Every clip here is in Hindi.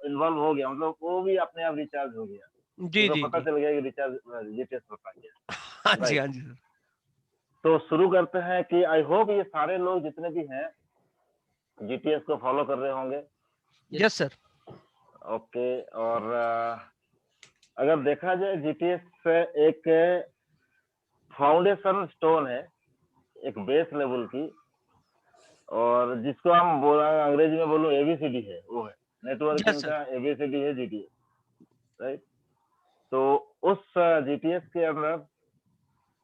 इन्वॉल्व हो गया, मतलब वो भी अपने आप रिचार्ज हो गया, जी उसको जी पता जी। चल गया कि रिचार्ज जीटीएस होता क्या हाँ है। जी, राइट, हाँ जी सर। तो शुरू करते हैं कि आई होप ये सारे लोग जितने भी हैं जीटीएस को फॉलो कर रहे होंगे। Yes sir. ओके, और अगर देखा जाए जीटीएस एक फाउंडेशन स्टोन है, एक बेस लेवल की, और जिसको हम बोला अंग्रेजी में बोलूं एबीसीडी है, वो है यस नेटवर्किंग सर। का एबीसीडी है जीटीएस। राइट, तो उस जीटीएस के अंदर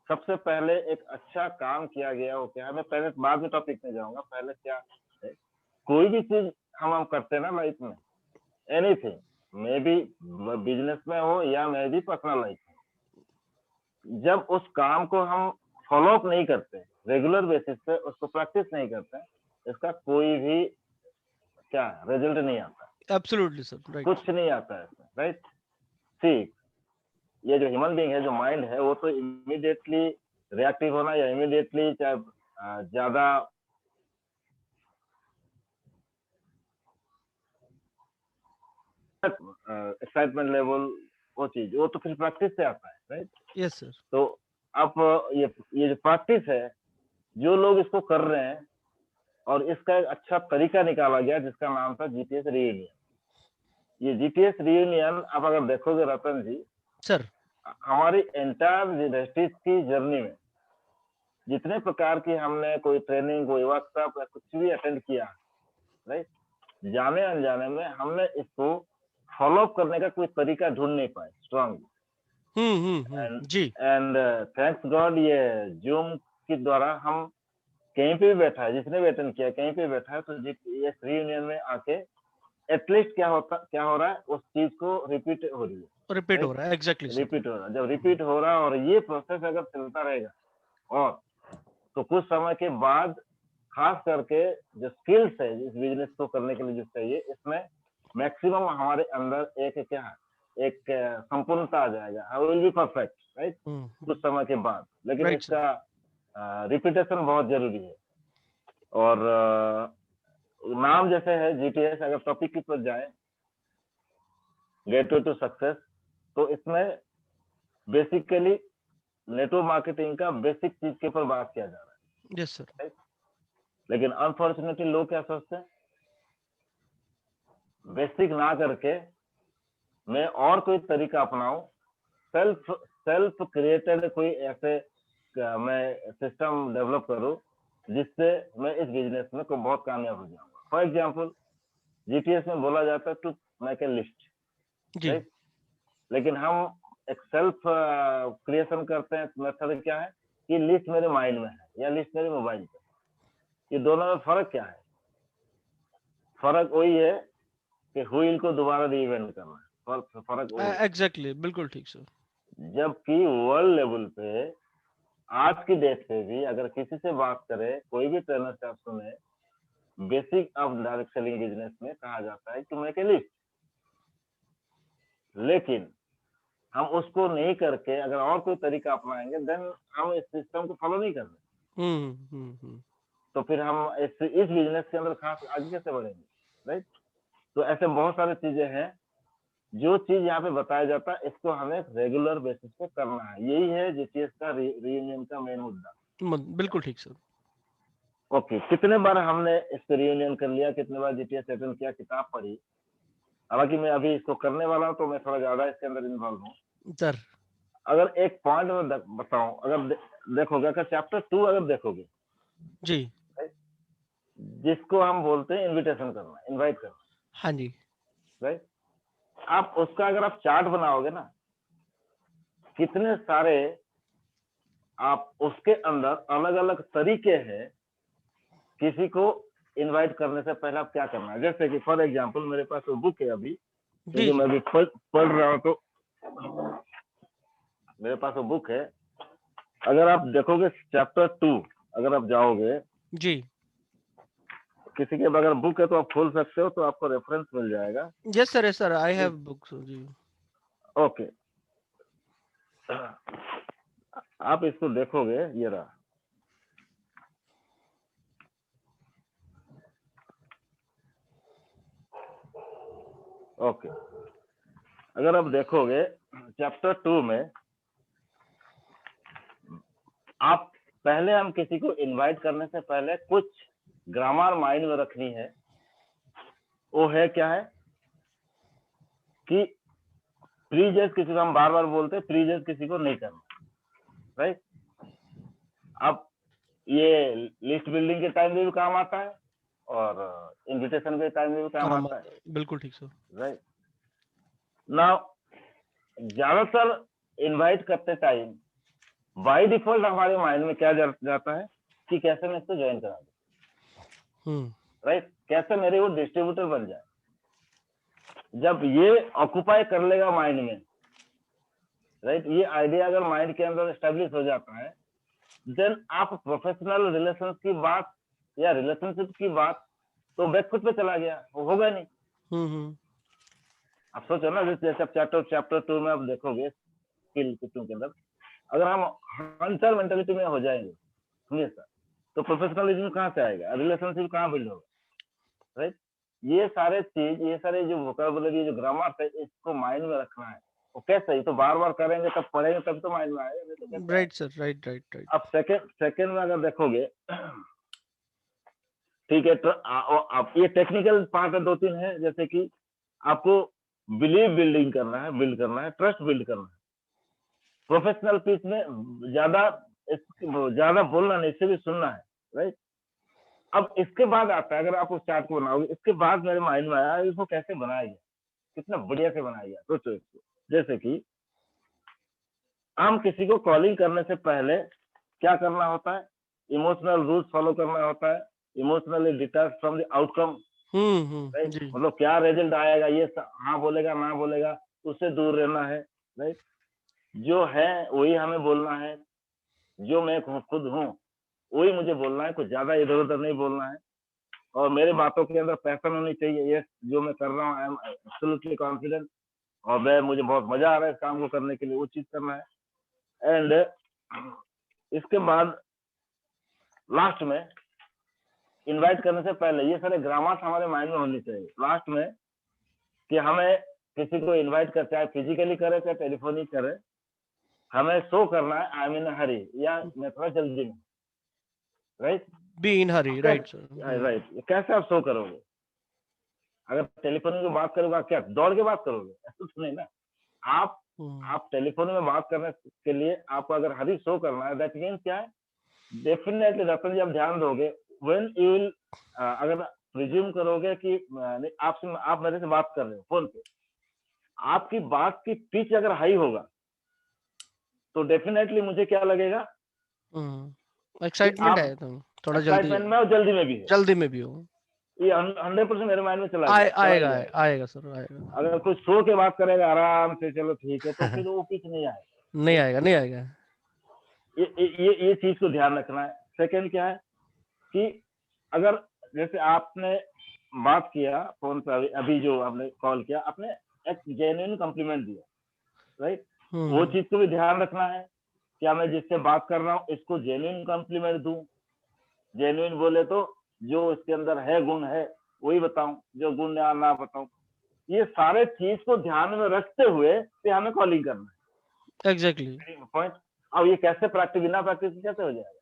सबसे पहले एक अच्छा काम किया गया, वो क्या है, मैं पहले बाद में टॉपिक में जाऊंगा, पहले क्या है, कोई भी चीज हम करते हैं ना लाइफ में, एनीथिंग, मे बी बिजनेस में हो या मे बी पर्सनल लाइफ में, जब उस काम को हम फॉलो अप नहीं करते रेगुलर बेसिस पे, उसको प्रैक्टिस नहीं करते, इसका कोई भी क्या रिजल्ट नहीं आता, एब्सोल्युटली सर, राइट। कुछ नहीं आता है इसमें। राइट, सी, ये जो ह्यूमन बीइंग है, जो माइंड है, वो तो इमीडिएटली रिएक्टिव होना या इमीडिएटली चाहे ज्यादा एक्साइटमेंट लेवल, वो चीज, वो तो फिर प्रैक्टिस से आता है। Right, yes sir. तो अब ये जो प्रैक्टिस है, जो लोग इसको कर रहे हैं, और इसका एक अच्छा तरीका निकाला गया जिसका नाम था जीटीएस रीयूनियन। ये जीटीएस रीयूनियन आप अगर देखोगे रतन जी, सर। हमारी एंटायर इंडस्ट्रीज की जर्नी में जितने प्रकार की हमने कोई ट्रेनिंग, कोई वर्कशॉप या कुछ भी अटेंड किया, राइट, जाने अनजाने में हमने इसको फॉलो अप करने का कोई तरीका ढूंढ नहीं पाए स्ट्रांग। एंड जी। एंड थैंक्स गॉड, ये जूम के द्वारा हम कहीं पे भी बैठा है, जिसने भी अटेंड किया कहीं पे भी बैठा है, तो ये रीयूनियन में आके एटलीस्ट क्या हो रहा है, उस चीज को रिपीट हो रही है। रिपीट हो राइट, रहा है, एग्जैक्टली सर। रिपीट हो रहा है, जब रिपीट हो रहा है और ये प्रोसेस अगर चलता रहेगा, और तो कुछ समय के बाद खास करके जो स्किल्स है इस बिजनेस को करने के लिए जो चाहिए, इसमें मैक्सिमम हमारे अंदर एक क्या है, एक संपूर्णता आ जाएगा, I will be perfect. Right, कुछ समय के बाद, लेकिन राइट सर। इसका रिपीटेशन बहुत जरूरी है। और नाम जैसे है जीटीएस, अगर टॉपिक की पर जाए, गेटवे टू सक्सेस, तो इसमें बेसिकली नेटवर्क मार्केटिंग का बेसिक चीज के ऊपर बात किया जा रहा है। Yes sir. राइट, लेकिन अनफॉर्चुनेटली लोग क्या सोचते हैं, बेसिक ना करके मैं और कोई तरीका अपनाऊं, सेल्फ सेल्फ क्रिएटेड कोई ऐसे मैं सिस्टम डेवलप करूं जिससे मैं इस बिजनेस में को बहुत कामयाब हो जाऊंगा। फॉर एग्जांपल, जीटीएस में बोला जाता है टू मेक ए लिस्ट। जी। राइट, लेकिन हम एक सेल्फ क्रिएशन करते हैं, मेथड क्या है कि लिस्ट मेरे माइंड में है या लिस्ट मेरे मोबाइल पे, ये दोनों में फर्क क्या है? फर्क वही है कि व्हील को दोबारा रीइन्वेंट करना है, फर्क वही है। एग्जैक्टली, बिल्कुल ठीक सर। जबकि वर्ल्ड लेवल पे आज की डेट पे भी अगर किसी से बात करे, कोई भी ट्रेनर से आप सुने, basic of direct selling business में कहा जाता है टू मेक ए लिस्ट, लेकिन हम उसको नहीं करके अगर और कोई तरीका अपनाएंगे, देन हम इस सिस्टम को फॉलो नहीं कर रहे, तो फिर हम इस बिजनेस के अंदर खास आगे कैसे बढ़ेंगे? राइट, तो ऐसे बहुत सारी चीजें हैं, जो चीज यहाँ पे बताया जाता है इसको हमें रेगुलर बेसिस पे करना है, यही है जीटीएस का रीयूनियन का मेन मुद्दा। बिल्कुल ठीक सर। ओके, कितने बार हमने इसको रीयूनियन कर लिया, कितने बार जीटीएस अटेंड किया, किताब पढ़ी, हालांकि मैं अभी इसको करने वाला हूँ तो मैं थोड़ा ज्यादा इसके अंदर इन्वॉल्व हूँ। सर। अगर एक पॉइंट में बताऊं, अगर देखोगे, अगर चैप्टर 2 अगर देखोगे, जी। जिसको हम बोलते हैं इनविटेशन करना, इनवाइट करना, हाँ जी। राइट, आप उसका अगर आप चार्ट बनाओगे ना, कितने सारे आप उसके अंदर अलग अलग तरीके हैं किसी को इनवाइट करने से पहले आप क्या करना है। जैसे कि फॉर एग्जांपल मेरे पास वो बुक है अभी, जी क्योंकि मैं जी। अभी पढ़ रहा हूँ, तो मेरे पास वो बुक है। अगर आप देखोगे चैप्टर 2, अगर आप जाओगे, जी। किसी के अगर बुक है तो आप खोल सकते हो, तो आपको रेफरेंस मिल जाएगा। Yes sir, yes sir, I have books जी। ओके, आप इसको देखोगे, ये रहा, ओके, अगर आप देखोगे चैप्टर 2 में आप पहले हम किसी को इनवाइट करने से पहले कुछ ग्रामर माइंड में रखनी है। वो है क्या है कि प्रीजेस किसी को हम बार बार बोलते हैं, प्रीजेस किसी को नहीं करना, राइट। अब ये लिस्ट बिल्डिंग के टाइम में भी काम आता है और इनविटेशन के टाइम में भी काम आता है। बिल्कुल ठीक सर। राइट नाउ ज्यादातर इनवाइट करते टाइम बाय डिफॉल्ट हमारे माइंड में क्या जाता है कि कैसे मैं इसको ज्वाइन करा दूं, राइट, कैसे मेरे वो डिस्ट्रीब्यूटर बन जाए। जब ये ऑक्युपाई कर लेगा माइंड में, राइट, ये आइडिया अगर माइंड के अंदर एस्टेब्लिश हो जाता है, देन आप प्रोफेशनल रिलेशंस की बात या रिलेशनशिप की बात तो बैकफुट पे चला गया, वो होगा नहीं। आप सोचो ना, जैसे चैप्टर 2 में आप देखोगे स्किल के अंदर अगर हम हंटर मेंटालिटी में हो जाएंगे हमेशा, तो प्रोफेशनलिज्म कहाँ से आएगा, रिलेशनशिप कहाँ बिल्ड होगा, राइट। ये सारे चीज, ये सारे जो वोकैबुलरी, जो ग्रामर है, इसको माइंड में रखना है। वो कैसे, ही तो बार बार करेंगे तब पढ़ेंगे तब तो माइंड में आएगा, नहीं तो कैसे। Right sir, right. अब सेकंड में अगर देखोगे, ठीक है, तो आप ये टेक्निकल पार्ट है, 2-3 है, जैसे कि आपको बिलीव बिल्डिंग करना है, बिल्ड करना है, ट्रस्ट बिल्ड करना है। प्रोफेशनल पीस में ज्यादा बोलना नहीं, इससे भी सुनना है, राइट। अब इसके बाद आता है, अगर आप उस चार्ट को बनाओगे, इसके बाद मेरे माइंड में आया इसको कैसे बनाया गया, कितना बढ़िया से बनाया गया। सोचो इसको, जैसे कि हम किसी को कॉलिंग करने से पहले क्या करना होता है, इमोशनल रूल्स फॉलो करना होता है, emotionally detach from the outcome, right. मतलब क्या रिजल्ट आएगा, ये हाँ बोलेगा ना बोलेगा, उससे दूर रहना है, राइट। जो है वही हमें बोलना है, जो मैं खुद हूँ वही मुझे बोलना है, कुछ ज्यादा इधर उधर नहीं बोलना है। और मेरे बातों के अंदर पैशन होनी चाहिए, ये जो मैं कर रहा हूँ आई एम एब्सोल्युटली कॉन्फिडेंट, और मुझे बहुत मजा आ रहा है इस काम को करने के लिए, वो चीज करना है। एंड इसके बाद लास्ट में इनवाइट करने से पहले ये सारे ग्रामर्स हमारे माइंड में होनी चाहिए लास्ट में, कि हमें किसी को इनवाइट कर, चाहे फिजिकली करे चाहे टेलीफोनिक करे, हमें शो करना है आई एम इन हरी, या मैं थोड़ा जल्दी में, right. Be in Hari, right sir. Right, कैसे आप शो करोगे, अगर टेलीफोन में बात करोगे क्या दौड़ के बात करोगे, ऐसा तो नहीं ना। आप टेलीफोन में बात करने के लिए आपको अगर हरी शो करना है, दैट मीन्स क्या है, डेफिनेटली रतन जी आप ध्यान दोगे, व्हेन यू विल, अगर प्रिज्यूम करोगे कि आप मेरे से बात कर रहे हो फोन पे, आपकी बात की पिच अगर हाई होगा तो डेफिनेटली मुझे क्या लगेगा, एक्साइटमेंट है, तो थोड़ा एक्साइटमेंट में और जल्दी में भी हो, ये 100% मेरे माइंड में चला गया, आएगा सर, आएगा। अगर कुछ सो के बात करेगा आराम से, चलो ठीक है, तो फिर वो पिच नहीं आएगा, नहीं आएगा। ये चीज को ध्यान रखना है। सेकंड क्या है कि अगर जैसे आपने बात किया फोन पर, अभी जो आपने कॉल किया, आपने एक जेन्युइन कॉम्प्लीमेंट दिया, राइट, वो चीज को भी ध्यान रखना है, क्या मैं जिससे बात कर रहा हूँ इसको जेन्युइन कॉम्प्लीमेंट दूं, जेन्युइन बोले तो जो इसके अंदर है गुण है वही बताऊं, जो गुण ना बताऊं। ये सारे चीज को ध्यान में रखते हुए हमें कॉलिंग करना है। Exactly point. अब ये कैसे प्रैक्टिस, बिना प्रैक्टिस कैसे हो जाएगा।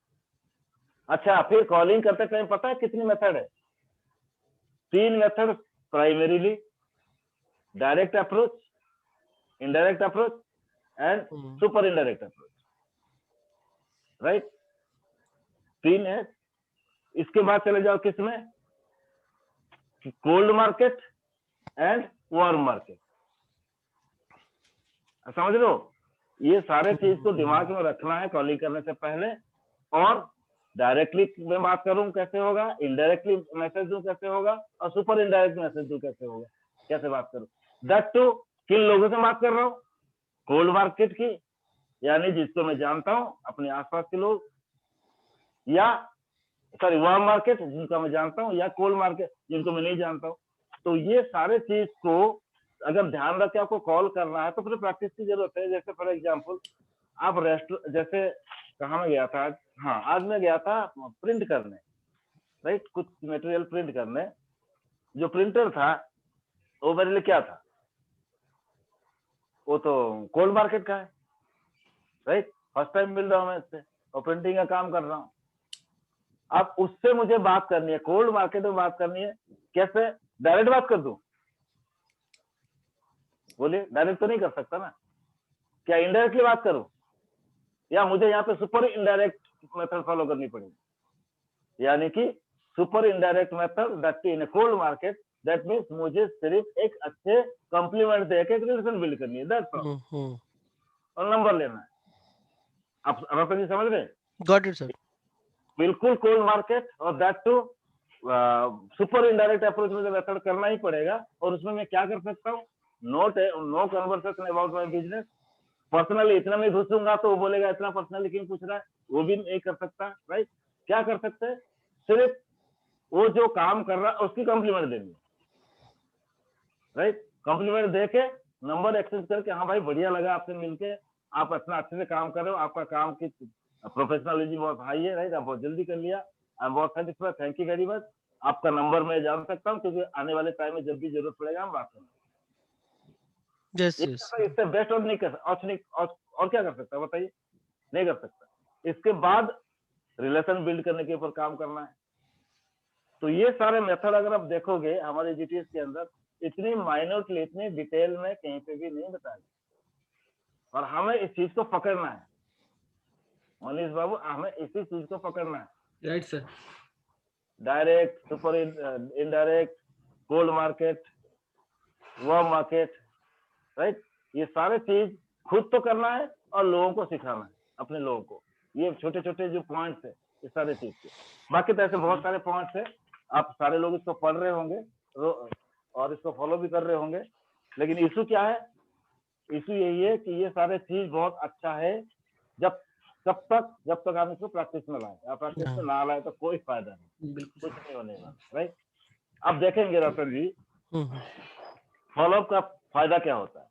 अच्छा, फिर कॉलिंग करते टाइम पता है कितनी मेथड है, 3 method primarily, direct approach, indirect approach and super indirect approach, right, 3 है। इसके बाद चले जाओ किसमें, cold market and warm market, समझ लो। ये सारे चीज को दिमाग में रखना है कॉलिंग करने से पहले। और डायरेक्टली मैं बात करूं कैसे होगा, इनडायरेक्टली मैसेज दूं कैसे होगा, और सुपर इनडायरेक्ट मैसेज दूं कैसे होगा, कैसे बात करूं, दैट टू किन लोगों से बात कर रहा हूं, कोल्ड मार्केट की, यानी जिसको मैं जानता हूं, अपने आसपास के लोग, या सॉरी वार्म मार्केट जिनका मैं जानता हूं, या कोल्ड मार्केट जिनको मैं नहीं जानता हूं। तो ये सारे चीज को अगर ध्यान रख के आपको कॉल करना है तो फिर प्रैक्टिस की जरूरत है। जैसे फॉर एग्जांपल आप जैसे कहाँ में गया था आज, हाँ आज मैं गया था प्रिंट करने, राइट, कुछ मटेरियल प्रिंट करने। जो प्रिंटर था वो मेरे लिए क्या था, वो तो कोल्ड मार्केट का है, राइट। फर्स्ट टाइम मिल रहा हूँ मैं इससे और प्रिंटिंग का काम कर रहा हूँ। अब उससे मुझे बात करनी है, कोल्ड मार्केट में बात करनी है, कैसे? डायरेक्ट बात कर दूं? बोलिए, डायरेक्ट तो नहीं कर सकता ना, क्या इनडायरेक्टली बात करूं, या मुझे यहाँ पे सुपर इनडायरेक्ट मेथड फॉलो करनी पड़ेगी? यानी कि super indirect method that in cold market, that means मुझे सिर्फ एक अच्छे कॉम्प्लीमेंट देके एक रिलेशन बिल्ड करनी है, दैट्स ऑल, और नंबर लेना है। आप रतन जी समझ रहे? Got it sir. बिल्कुल कोल्ड मार्केट, और that to super indirect approach मुझे मेथड करना ही पड़ेगा। और उसमें मैं क्या कर सकता हूँ? No conversation about my business, personally इतना नहीं घुसूंगा तो वो बोलेगा इतना पर्सनली क्यों पूछ रहा है, वो भी नहीं कर सकता, राइट। क्या कर सकते हैं? सिर्फ वो जो काम कर रहा है उसकी कॉम्प्लीमेंट देनी, राइट। कॉम्प्लीमेंट देके नंबर एक्सचेंज करके, हाँ भाई बढ़िया लगा आपसे मिलके, आप इतना अच्छे से काम कर रहे हो, आपका काम की प्रोफेशनलिज्म बहुत हाई है, राइट। आप बहुत जल्दी कर लिया, आई एम बहुत satisfied, thank you very much. आपका नंबर मैं जान सकता हूँ, क्योंकि आने वाले टाइम में जब भी जरूरत पड़ेगा हम बात करेंगे। Yes yes. इससे बेस्ट और नहीं कर सकता, और क्या कर सकता है बताइए? नहीं कर सकता। इसके बाद रिलेशन बिल्ड करने के ऊपर काम करना है। तो ये सारे मेथड अगर आप देखोगे हमारे जीटीएस के अंदर, इतनी माइन्यूटली, इतनी डिटेल में कहीं पे भी नहीं बताया, और हमें इस चीज को पकड़ना है मनीष बाबू, हमें इसी चीज को पकड़ना है, right sir. Direct, super indirect, cold market, warm market, right. ये सारे चीज खुद तो करना है और लोगों को सिखाना है, अपने लोगों को। ये छोटे छोटे जो पॉइंट्स है इस सारे चीज के, बाकी तो ऐसे बहुत सारे पॉइंट्स है, आप सारे लोग इसको पढ़ रहे होंगे और इसको फॉलो भी कर रहे होंगे। लेकिन इशू क्या है? इशू यही है कि ये सारे चीज बहुत अच्छा है जब तक आप इसको प्रैक्टिस में लाए। आप प्रैक्टिस में ना लाए तो कोई फायदा नहीं, कुछ नहीं होने वाला, राइट। अब देखेंगे रतन जी फॉलोअप का फायदा क्या होता है।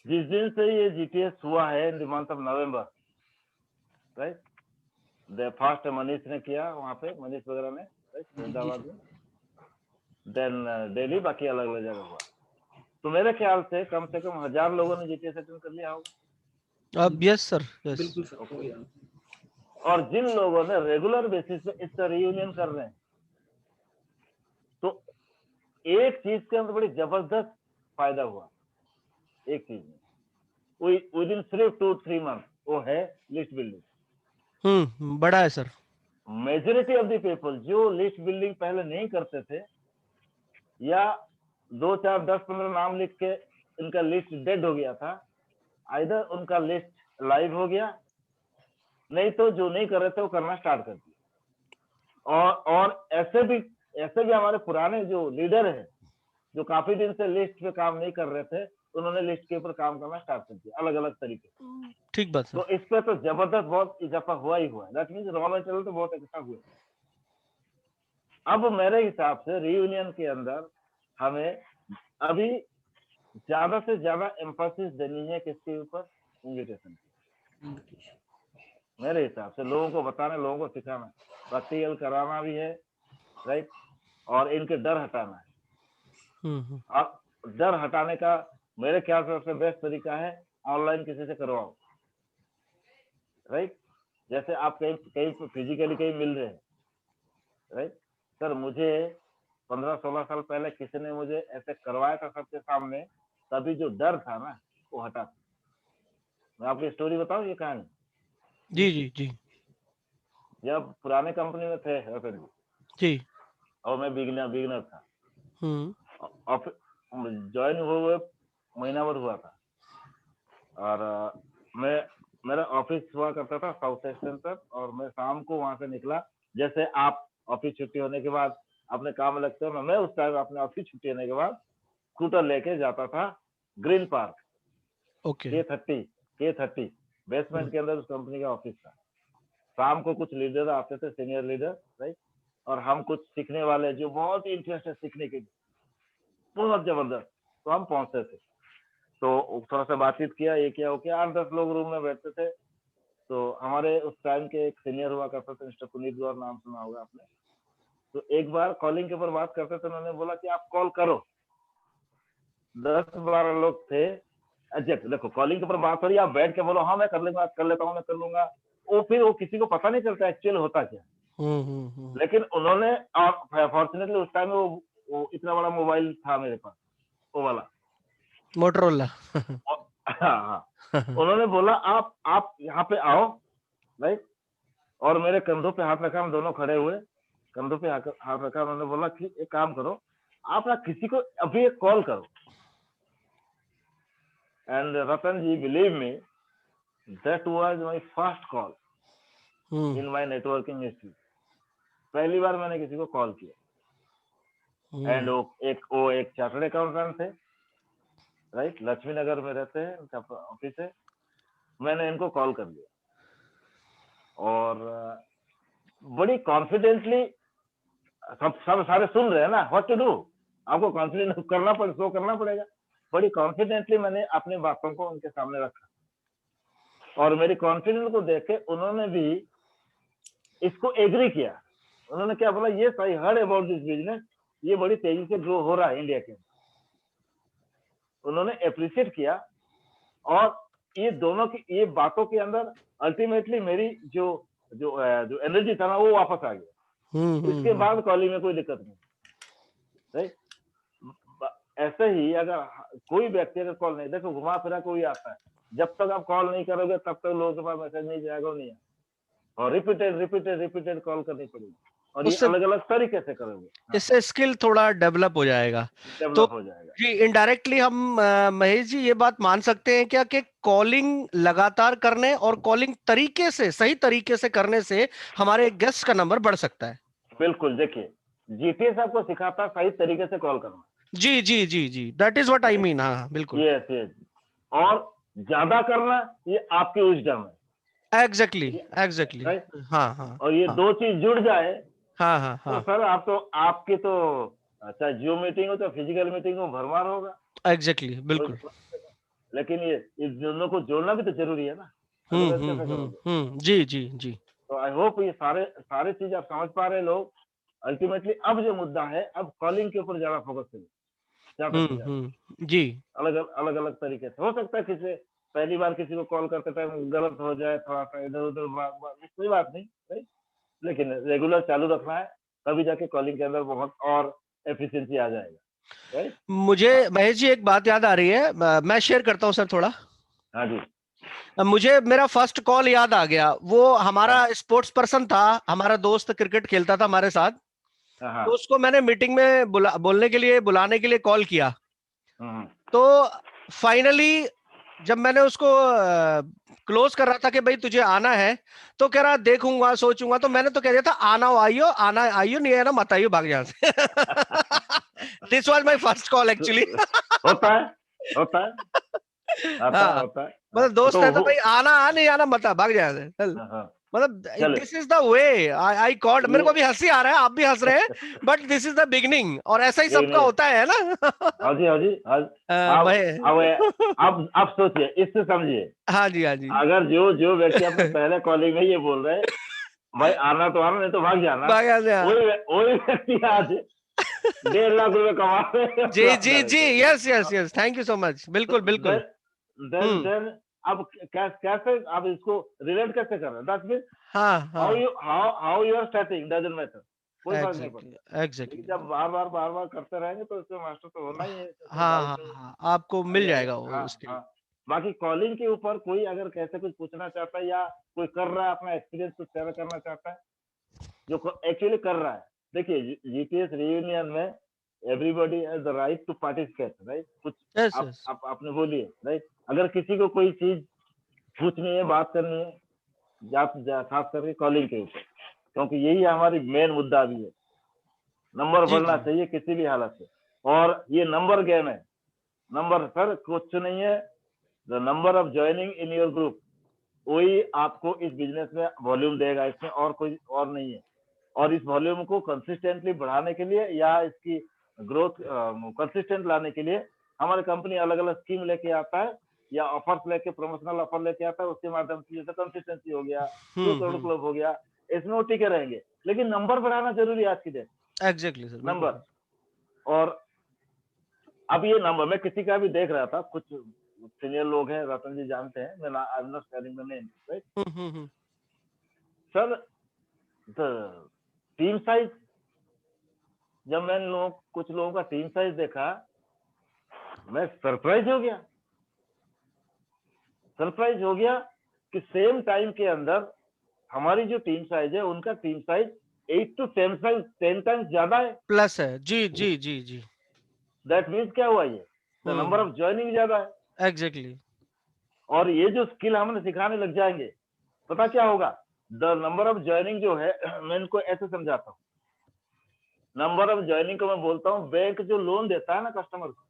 जिस दिन से ये जीटीएस हुआ है in the month of November, right, the first Manish ने किया वहां पे, मनीष वगैरह ने, राइट, हैदराबाद में, देन दिल्ली, बाकी अलग अलग जगह हुआ। तो मेरे ख्याल से कम 1000 लोगों ने जीटीएस अटेंड कर लिया होगा। अब यस सर, यस। बिल्कुल सर, हो गया। और जिन लोगों ने रेगुलर बेसिस पे इसका रियूनियन कर रहे हैं, तो एक चीज के अंदर बड़ी जबरदस्त फायदा हुआ, एक चीज में विद इन सिर्फ 2-3 मंथ, वो है लिस्ट बिल्डिंग। बड़ा है sir. Majority of the people जो लिस्ट बिल्डिंग पहले नहीं करते थे, या 2, 4, 10, 15 नाम लिख के इनका लिस्ट डेड हो गया था, आइदर उनका लिस्ट लाइव हो गया, नहीं तो जो नहीं कर रहे थे वो करना स्टार्ट कर दिया। और ऐसे भी हमारे पुराने जो लीडर हैं, जो काफी दिन से लिस्ट पे काम नहीं कर रहे थे, उन्होंने लिस्ट के ऊपर काम करना स्टार्ट कर दिया अलग अलग तरीके से। ठीक बात सर। तो इस पे तो जबरदस्त बहुत इजाफा हुआ ही हुआ है, दैट मींस रॉ मटेरियल तो बहुत इकट्ठा हुआ। अब मेरे हिसाब से रियूनियन के अंदर हमें अभी ज्यादा से ज्यादा एम्फोसिस देनी है किसके ऊपर? इन्विटेशन की। मेरे हिसाब से लोगों को बताना, लोगों को सिखाना, प्रैक्टिकल कराना भी है, राइट, और इनके डर हटाना है। और डर हटाने का मेरे ख्याल से सबसे बेस्ट तरीका है ऑनलाइन किसी से करवाओ, राइट। जैसे आप कहीं फिजिकली कहीं मिल रहे हैं, राइट। सर मुझे 15-16 साल पहले किसी ने मुझे ऐसे करवाया था सबके सामने, तभी जो डर था ना वो हटा। मैं आपकी स्टोरी बताऊं ये कहानी। जी जी जी जब पुराने कंपनी में थे रतन जी, जी। और मैं बिगिनर था, ज्वाइन हुए महीना भर हुआ था, और मेरा ऑफिस हुआ करता था साउथ सेक्शन तक, और मैं शाम को वहां से निकला, जैसे आप ऑफिस छुट्टी होने के बाद अपने काम में लगते हो, मैं उस टाइम अपने ऑफिस छुट्टी होने के बाद स्कूटर लेके जाता था green park, okay. K30 basement के अंदर उस कंपनी का ऑफिस था। शाम को कुछ लीडर आते थे, सीनियर लीडर, राइट, और हम कुछ सीखने वाले जो बहुत ही इंटरेस्ट है सीखने के लिए, बहुत जबरदस्त, तो हम पहुंचते थे। तो थोड़ा सा बातचीत किया, ये किया वो किया, 8-10 लोग रूम में बैठते थे। तो हमारे उस टाइम के एक सीनियर हुआ करते थे, मिस्टर पुनीत गौर, नाम सुना होगा आपने। तो एक बार कॉलिंग के ऊपर बात करते थे, उन्होंने बोला कि आप कॉल करो। 10-12 लोग थे, एग्जैक्ट, देखो कॉलिंग के ऊपर बात हो रही है, आप बैठ के बोलो हाँ मैं कर लूंगा, कर लेता हूँ, मैं कर लूंगा, वो फिर वो किसी को पता नहीं चलता एक्चुअल होता क्या। लेकिन उन्होंने, फॉर्चुनेटली उस टाइम में वो इतना बड़ा मोबाइल था मेरे पास, वो वाला मोटरोला। हाँ, उन्होंने बोला आप यहाँ पे आओ, राइट, और मेरे कंधों पे हाथ रखा, हम दोनों खड़े हुए, कंधों पे हाथ रखा, उन्होंने बोला कि एक काम करो, आप ना किसी को अभी एक कॉल करो। And Ratan ji, believe me, that was my first call in my networking history. पहली बार मैंने किसी को कॉल किया। एंड वो एक चार्टर्ड अकाउंटेंट थे, राइट, लक्ष्मी नगर में रहते हैं, उनका ऑफिस है। मैंने इनको कॉल कर लिया और बड़ी कॉन्फिडेंटली, सब सारे सुन रहे हैं ना, व्हाट टू डू, आपको कॉन्फिडेंस करना शो करना पड़ेगा। बड़ी कॉन्फिडेंटली मैंने अपनी बातों को उनके सामने रखा, और मेरी कॉन्फिडेंस को देख के उन्होंने भी इसको एग्री किया। उन्होंने क्या बोला, ये I heard about this business, ये बड़ी तेजी से ग्रो हो रहा है इंडिया के। उन्होंने अप्रिशिएट किया, और ये दोनों की ये बातों के अंदर अल्टीमेटली मेरी जो जो जो एनर्जी था ना, वो वापस आ गया। इसके बाद कॉलिंग में कोई दिक्कत नहीं, राइट। ऐसे ही अगर कोई व्यक्ति अगर कॉल नहीं, देखो घुमा फिरा कोई आता है, जब तक आप कॉल नहीं करोगे तब तक लोगों के पास मैसेज नहीं जाएगा, नहीं है, और रिपीटेड कॉल करनी पड़ेगी, और ये अलग अलग तरीके से करोगे, इससे स्किल थोड़ा डेवलप हो जाएगा। डेवलप हो जाएगा जी, इनडायरेक्टली हम महेश जी ये बात मान सकते हैं क्या कि कॉलिंग लगातार करने और कॉलिंग तरीके से, सही तरीके से करने से हमारे गेस्ट का नंबर बढ़ सकता है? बिल्कुल, देखिए जीपीएस आपको सिखाता है सही तरीके से कॉल करना। जी जी जी जी, that is what I mean. हाँ बिल्कुल, यस यस, और ज्यादा करना ये आपकी विजडम है। एग्जैक्टली एग्जैक्टली, हाँ हाँ, और ये दो चीज जुड़ जाए, हाँ हाँ हाँ, तो सर आप तो आपकी तो चाहे जियो मीटिंग हो चाहे फिजिकल मीटिंग हो, भरमार होगा। एग्जैक्टली, बिल्कुल। लेकिन ये इस दोनों को जोड़ना भी तो जरूरी है ना, अदरवाइज कैसे करोगे। जी जी जी। तो आई होप ये सारे चीज आप समझ पा रहे लोग। अल्टीमेटली अब जो मुद्दा है, अब कॉलिंग के ऊपर ज्यादा फोकस करिए, जी, अलग अलग तरीके से। हो सकता है किसी पहली बार किसी को कॉल करते टाइम गलत हो जाए, थोड़ा सा इधर उधर कोई बात नहीं, राइट, लेकिन रेगुलर चालू रखना है, तभी जाके कॉलिंग के अंदर बहुत और एफिशिएंसी आ जाएगा, राइट। मुझे महेश जी एक बात याद आ रही है, मैं शेयर करता हूँ सर थोड़ा। हाँ जी, मुझे मेरा फर्स्ट कॉल याद आ गया। वो हमारा स्पोर्ट्स पर्सन था, हमारा दोस्त क्रिकेट खेलता था हमारे साथ, तो उसको मैंने मीटिंग में बोलने के लिए, बुलाने के लिए कॉल किया। तो फाइनली जब मैंने उसको क्लोज कर रहा था कि भाई तुझे आना है, तो कह रहा देखूंगा सोचूंगा। तो मैंने तो कह दिया था आना आइयो, आना आइयो, नहीं है ना मत आइयो, भाग यहाँ से। This was my first call actually. होता है हाँ, होता है। मतलब दोस्त है तो भाई आना, आ नहीं आना मत, भाग जाए। मतलब this is the way I called. मेरे को भी हंसी आ रहा है, आप भी हंस रहे हैं, but this is the beginning, और ऐसा ही सबका होता है ना। हाँ जी हाँ जी, अब सोचिए, इससे समझिए। हाँ जी हाँ जी, अगर जो व्यक्ति अपने पहले कॉलिंग में ये बोल रहे भाई आना तो आना, नहीं तो भाग जाना, वही व्यक्ति आज 1.5 लाख रुपए कमा रहे। जी जी जी, yes yes yes, thank you so much. बिल्कुल बिल्कुल। देन अब कैसे आप इसको रिलेट कैसे कर रहे हैं, that's mean how you are starting doesn't matter, कोई फर्क नहीं पड़ता। एग्जैक्टली, जब बार बार करते रहेंगे तो इसमें मास्टर तो होना ही है। हाँ, आपको मिल जाएगा वो स्किल। बाकी कॉलिंग के ऊपर कोई अगर कैसे कुछ पूछना चाहता है, या कोई कर रहा है अपना एक्सपीरियंस कुछ शेयर करना चाहता है, जो एक्चुअली कर रहा है। देखिए जीटीएस रियूनियन में everybody has the right to participate, right. कुछ आप आपने बोलिए, राइट। अगर किसी को कोई चीज पूछनी है, बात करनी है, खास करके कॉलिंग के ऊपर, क्योंकि यही हमारी मेन मुद्दा भी है। नंबर बढ़ना चाहिए किसी भी हालत से, और ये नंबर गेम है। नंबर सर कुछ नहीं है, the number of joining in your group, वही आपको इस बिजनेस में वॉल्यूम देगा, इसमें और कोई और नहीं है। और इस वॉल्यूम को कंसिस्टेंटली बढ़ाने के लिए, या इसकी ग्रोथ कंसिस्टेंट लाने के लिए, हमारी कंपनी अलग अलग स्कीम लेके आता है, या ऑफर्स लेके, प्रमोशनल ऑफर लेके आता है। उसके माध्यम से जैसे कंसिस्टेंसी हो गया, 2 करोड़ क्लब हो गया, इसमें वो टिके रहेंगे। लेकिन नंबर बढ़ाना जरूरी है आज की डेट। Exactly sir, number. और अब ये नंबर मैं किसी का भी देख रहा था, कुछ सीनियर लोग हैं, रतन जी जानते हैं, मैं I am not sharing the name, right. Sir the team size, जब मैंने कुछ लोगों का टीम साइज देखा, मैं सरप्राइज हो गया कि सेम टाइम के अंदर हमारी जो टीम साइज है, उनका टीम साइज 8 to 10 टाइम्स ज्यादा है, प्लस है। जी जी जी जी। दैट मीन्स क्या हुआ, ये द नंबर ऑफ ज्वाइनिंग ज्यादा है। एग्जैक्टली। और ये जो स्किल हमने सिखाने लग जाएंगे, पता क्या होगा, द नंबर ऑफ ज्वाइनिंग जो है, मैं इनको ऐसे समझाता हूँ, नंबर ऑफ ज्वाइनिंग को मैं बोलता हूँ बैंक जो लोन देता है ना कस्टमर को,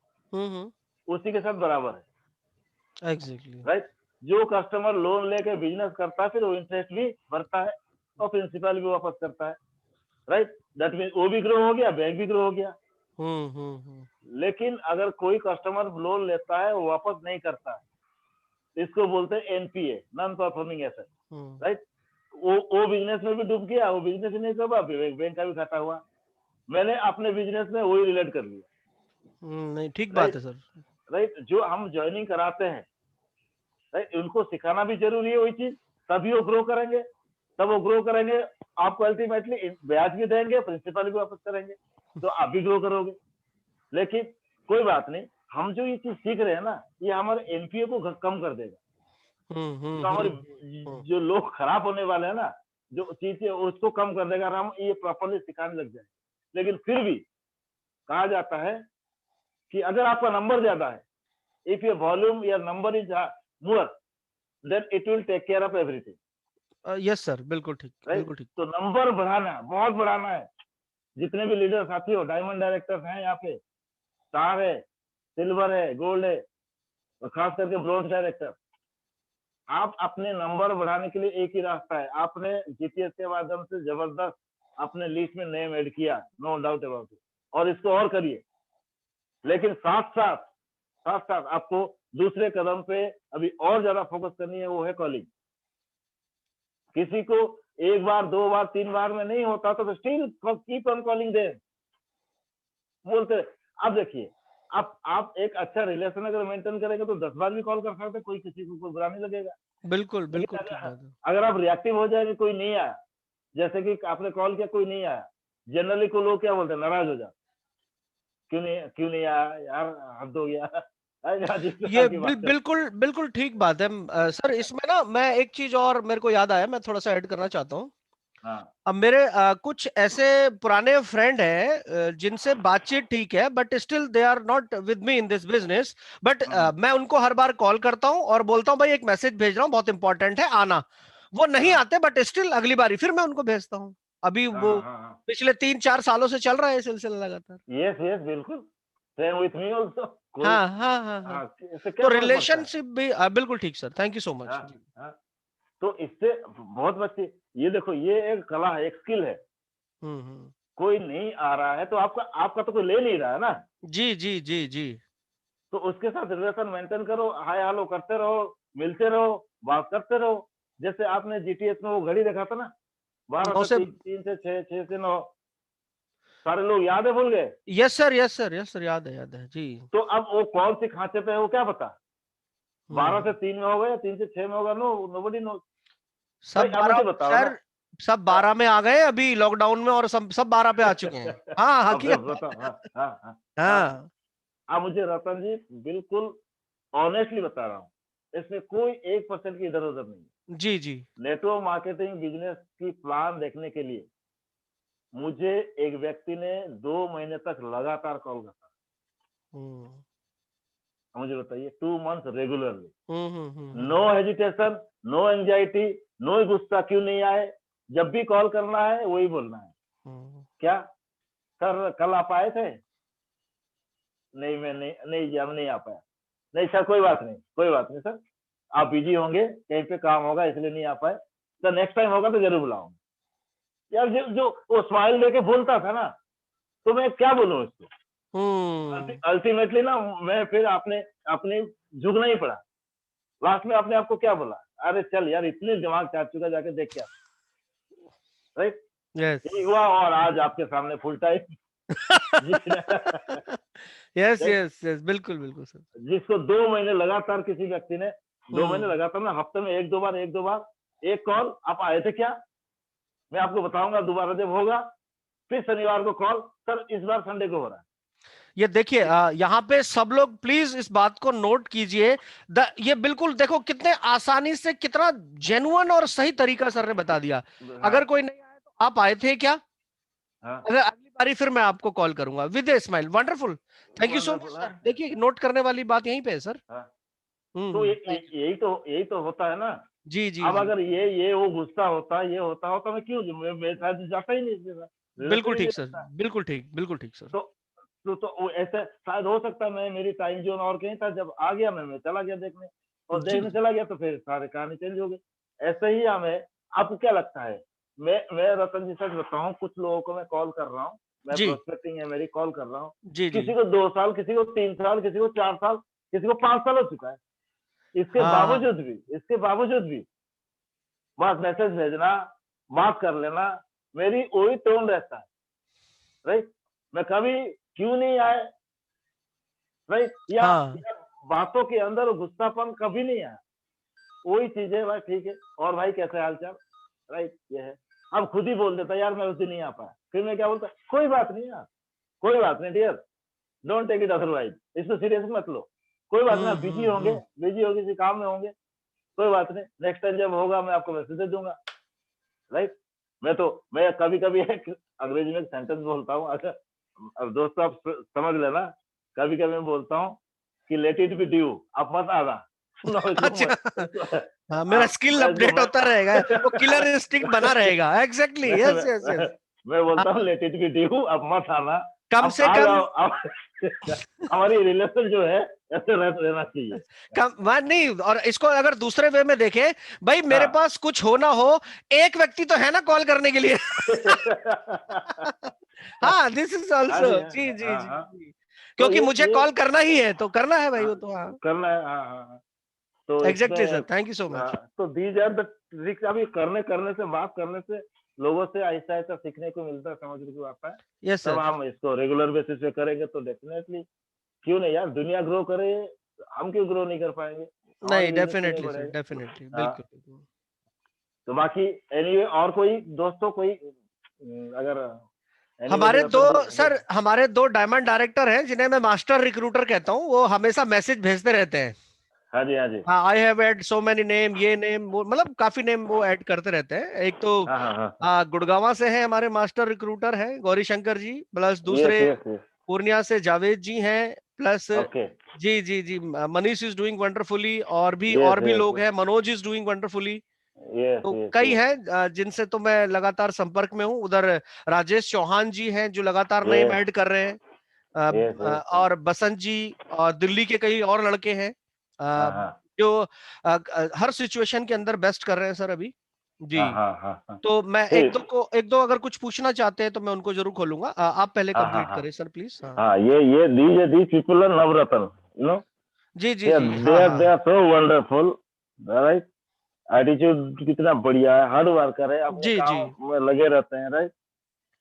उसी के साथ बराबर है। एग्जैक्टली। राइट। जो कस्टमर लोन लेके बिजनेस करता है, फिर वो इंटरेस्ट भी भरता है और प्रिंसिपल भी वापस करता है, राइट। दैट मीन वो भी ग्रो हो गया, बैंक भी ग्रो हो गया। लेकिन अगर कोई कस्टमर लोन लेता है, वो वापस नहीं करता है, इसको बोलते हैं NPA, non performing asset, right. वो बिजनेस में भी डूब गया, वो बिजनेस ही नहीं कर पाया, बैंक का भी खाता हुआ। मैंने अपने बिजनेस में वही रिलेट कर लिया। नहीं, ठीक बात है सर। राइट। जो हम ज्वाइनिंग कराते हैं, राइट, उनको सिखाना भी जरूरी है वही चीज, तभी वो ग्रो करेंगे, तब वो ग्रो करेंगे, आपको अल्टीमेटली ब्याज भी देंगे, प्रिंसिपल भी वापस करेंगे, तो आप भी ग्रो करोगे। लेकिन कोई बात नहीं, हम जो ये चीज सीख रहे हैं ना, ये हमारे एनपीए को कम कर देगा। तो हमारे जो लोग खराब होने वाले हैं ना, जो चीज है उसको कम कर देगा, हम ये प्रॉपरली सिखाने लग जाए। लेकिन फिर भी कहा जाता है कि अगर आपका नंबर ज्यादा है, इफ योर वॉल्यूम या number is more, then it will take care of everything. Yes sir, बिल्कुल ठीक, बिल्कुल ठीक। तो नंबर बढ़ाना, बहुत बढ़ाना है। जितने भी लीडर साथी हो, डायमंड डायरेक्टर्स हैं यहाँ पे, स्टार है, सिल्वर है, गोल्ड है, और खास करके ब्रॉन्ज डायरेक्टर, आप अपने नंबर बढ़ाने के लिए एक ही रास्ता है, आपने जीपीएस के माध्यम से जबरदस्त अपने लिस्ट में नेम ऐड किया, नो डाउट अबाउट इट, और इसको और करिए। लेकिन साथ साथ आपको दूसरे कदम पे अभी और ज्यादा फोकस करनी है, वो है कॉलिंग। किसी को एक बार, दो बार, तीन बार में नहीं होता तो still keep on calling them बोलते। अब देखिए, आप एक अच्छा रिलेशन अगर मेंटेन करेंगे तो 10 बार भी कॉल कर सकते, कोई किसी को कोई बुरा नहीं लगेगा। बिल्कुल बिल्कुल। अगर आप रिएक्टिव हो जाएंगे, कोई नहीं आया, जैसे कि आपने कॉल किया, कोई नहीं आया, जनरली को लोग क्या बोलते हैं, नाराज हो जाते, क्यों नहीं आया यार, हद हो गया। ये बिल्कुल बिल्कुल ठीक बात है सर। इसमें ना मैं एक चीज और मेरे को याद आया, मैं थोड़ा सा ऐड करना चाहता हूँ। अब मेरे कुछ ऐसे पुराने फ्रेंड हैं जिनसे बातचीत ठीक है, but still they are not with me in this business, but मैं उनको हर बार कॉल करता हूँ और बोलता हूँ भाई एक मैसेज भेज रहा हूँ, बहुत इंपॉर्टेंट है, आना। वो नहीं आते, बट स्टिल अगली बारी फिर मैं उनको भेजता हूँ। अभी वो पिछले 3-4 सालों से चल रहा है सिलसिला लगातार। यस बिल्कुल, सेम विथ मी आल्सो। हाँ हाँ हाँ हाँ। तो रिलेशनशिप भी बिल्कुल ठीक sir, thank you so much. तो इससे बहुत बच्चे, ये देखो, ये एक कला है, एक स्किल है। कोई नहीं आ रहा है तो आपका तो कोई ले नहीं रहा है ना। जी जी जी जी। तो उसके साथ रिलेशन मेंटेन करो, हाय हेलो करते रहो, मिलते रहो, बात करते रहो। जैसे आपने जीटीएस में वो घड़ी देखा था ना, 12 से 3 से 6, 6 से 9, सारे लोग याद है, भूल गए? Yes sir, yes sir, yes sir, याद है जी। तो अब वो कौन सी खांचे पे है, वो क्या पता, 12 से 3 में होगा या 3 से 6 में होगा, नोबडी नो। सब 12 बताओ सर, सब 12 में आ गए अभी लॉकडाउन में, और सब 12 पे आ चुके हैं। हाँ हाँ बताओ। हाँ। अब मुझे रतन जी बिल्कुल ऑनेस्टली बता रहा हूँ, इसमें कोई 1% की इधर उधर नहीं। जी जी। नेटवर्क मार्केटिंग बिजनेस की प्लान देखने के लिए मुझे एक व्यक्ति ने 2 महीने तक लगातार कॉल करा। मुझे बताइए, 2 month regularly, no hesitation, no anxiety, no गुस्सा, क्यों नहीं आए, जब भी कॉल करना है वही बोलना है। क्या सर कल आप आए थे? नहीं मैं नहीं जी, हम नहीं आ पाया। नहीं सर कोई बात नहीं सर, आप बिजी होंगे, कहीं पे काम होगा इसलिए नहीं आ पाए सर, नेक्स्ट टाइम होगा तो जरूर बुलाऊंगा। यार जो वो स्माइल देके बोलता था ना, तो मैं क्या बोलूं उसको। अल्टीमेटली ना मैं फिर अपने झुकना ही पड़ा। लास्ट में अपने आप को क्या बोला, अरे चल यार, इतने दिमाग चाट चुका, जाके देख क्या। राइट। यही हुआ, और आज आपके सामने full time. Yes yes yes, बिल्कुल बिल्कुल सर। जिसको 2 महीने लगातार किसी व्यक्ति ने 2 महीने लगातार ना, हफ्ते में 1-2 बार एक कॉल, आप आए थे क्या? मैं आपको बताऊंगा दोबारा जब होगा। फिर शनिवार को कॉल, सर इस बार संडे को हो रहा है। ये देखिए, यहाँ पे सब लोग प्लीज इस बात को नोट कीजिए। ये बिल्कुल देखो कितने आसानी से, कितना जेन्युइन और सही तरीका सर ने बता दिया। हाँ। अगर कोई नहीं आया तो आप आए थे क्या? हाँ। अगर अगली बारी फिर मैं आपको कॉल करूंगा with a smile. Wonderful, thank you so much wonderful. Sir. देखिए नोट करने वाली बात यहीं पे है सर। हाँ। तो थैंक यू। यही तो होता है ना। जी जी अब जी, अगर ये वो गुस्सा होता, ये होता हो, तो मैं क्यों, मैं शायद जाता ही नहीं, रिलेशन बिल्कुल ही नहीं ठीक सर, रखता। बिल्कुल ठीक, बिल्कुल ठीक सर। तो वो ऐसे शायद हो सकता है, मैं मेरी टाइम जोन और कहीं था, जब आ गया मैं चला गया देखने, और जी देखने चला गया तो फिर सारे कहानी चेंज हो गई। ऐसे ही हमें, आपको क्या लगता है, मैं रतन जी सच बताऊं, कुछ लोगों को मैं कॉल कर रहा हूँ, मैं जी प्रोस्पेक्टिंग है मेरी, कॉल कर रहा हूँ, जी जी। किसी को 2 साल, किसी को 3 साल, किसी को 4 साल, किसी को 5 साल हो चुका है। हाँ इसके बावजूद भी बस मैसेज भेजना, बात कर लेना, मेरी वही टोन रहता है, राइट? मैं कभी क्यों नहीं आए, राइट? हाँ। या बातों के अंदर गुस्सापन कभी नहीं आया। वही चीज है भाई, ठीक है, और भाई कैसे हालचाल, राइट? ये है। अब खुद ही बोल देता यार मैं उस दिन नहीं आ पाया, फिर मैं क्या बोलता, कोई बात नहीं यार, कोई बात नहीं dear, don't take it otherwise, इसको सीरियस मत लो, कोई बात नहीं, बिजी होंगे, किसी काम में होंगे, कोई बात नहीं, नेक्स्ट टाइम जब होगा मैं आपको मैसेज दे दूंगा, राइट? मैं कभी कभी एक अंग्रेजी में एक सेंटेंस बोलता हूँ, अच्छा अब दोस्तों आप समझ लेना, कभी कभी मैं बोलता हूँ कि लेट इट बी ड्यू, आप मत आना, सुनो इसको अच्छा, मत, हाँ, मेरा स्किल मैं इसको अपडेट होता रहेगा, वो किलर इंस्टिंक्ट बना रहेगा। Exactly, yes yes yes. मैं बोलता हूँ हाँ, लेट इट बी ड्यू, अब मत आना, कम अब से आ कम। जाओ अब हमारी रिलेशन जो है ऐसे रहना चाहिए। नहीं, और इसको अगर दूसरे वे में देखें, भाई मेरे हाँ। पास कुछ हो ना हो, एक व्यक्ति तो है ना कॉल करने के लिए। हाँ, दिस इज हाँ ऑल्सो, जी, जी जी हाँ जी हाँ। जी। तो क्योंकि मुझे ये कॉल करना ही है तो करना है भाई, हाँ, वो तो हाँ। करना है, हाँ हाँ हाँ। तो एग्जैक्टली इसमें sir, thank you so much. तो दीज आर द ट्रिक्स। अभी करने से, बात करने से लोगों से आहिस्ता आहिस्ता सीखने को मिलता है, समझने को आता है। यस तब सर। हम इसको रेगुलर बेसिस पे करेंगे तो डेफिनेटली, क्यों नहीं यार, दुनिया ग्रो करे, हम क्यों ग्रो नहीं कर पाएंगे, हमारी नहीं, बिजनेस क्यों नहीं डेफिनेटली सर, बढ़ेगा। डेफिनेटली, हाँ। बिल्कुल बिल्कुल। तो बाकी एनीवे, और कोई दोस्तों, कोई अगर एनीबॉडी हमारे दो रतन जी सर, हमारे दो डायमंड डायरेक्टर हैं जिन्हें मैं मास्टर रिक्रूटर कहता हूँ, वो हमेशा मैसेज भेजते रहते हैं। हाँ जी, हाँ जी, हाँ, I have add so many name, ये नेम, वो मतलब काफी नेम वो ऐड करते रहते हैं। एक तो हाँ हाँ हाँ, गुड़गांव से हैं हमारे मास्टर रिक्रूटर हैं गौरी शंकर जी, प्लस यस दूसरे यस यस, पूर्णिया से जावेद जी हैं, प्लस ओके, जी जी जी Manish is doing wonderfully, yes और भी यस लोग हैं, Manoj is doing wonderfully. Yes तो यस कई यस हैं जिनसे तो मैं लगातार संपर्क में हूँ। उधर राजेश चौहान जी हैं जो लगातार नेम यस ऐड कर रहे हैं। यस यस, और बसंत जी, और दिल्ली के कई और लड़के हैं हाँ हाँ जो हर सिचुएशन के अंदर बेस्ट कर रहे हैं सर अभी। जी। हाँ हाँ हाँ हाँ, तो मैं ठीक, एक दो अगर कुछ पूछना चाहते हैं तो मैं उनको जरूर खोलूंगा। आप पहले हाँ हाँ कंप्लीट हाँ करें सर प्लीज। हाँ हाँ, ये these people are Navratna, you know, जी जी जी, हाँ हाँ they are so wonderful, right? Attitude कितना बढ़िया है, हार्ड वर्कर है, अपने जी जी, काम में लगे रहते हैं, राइट?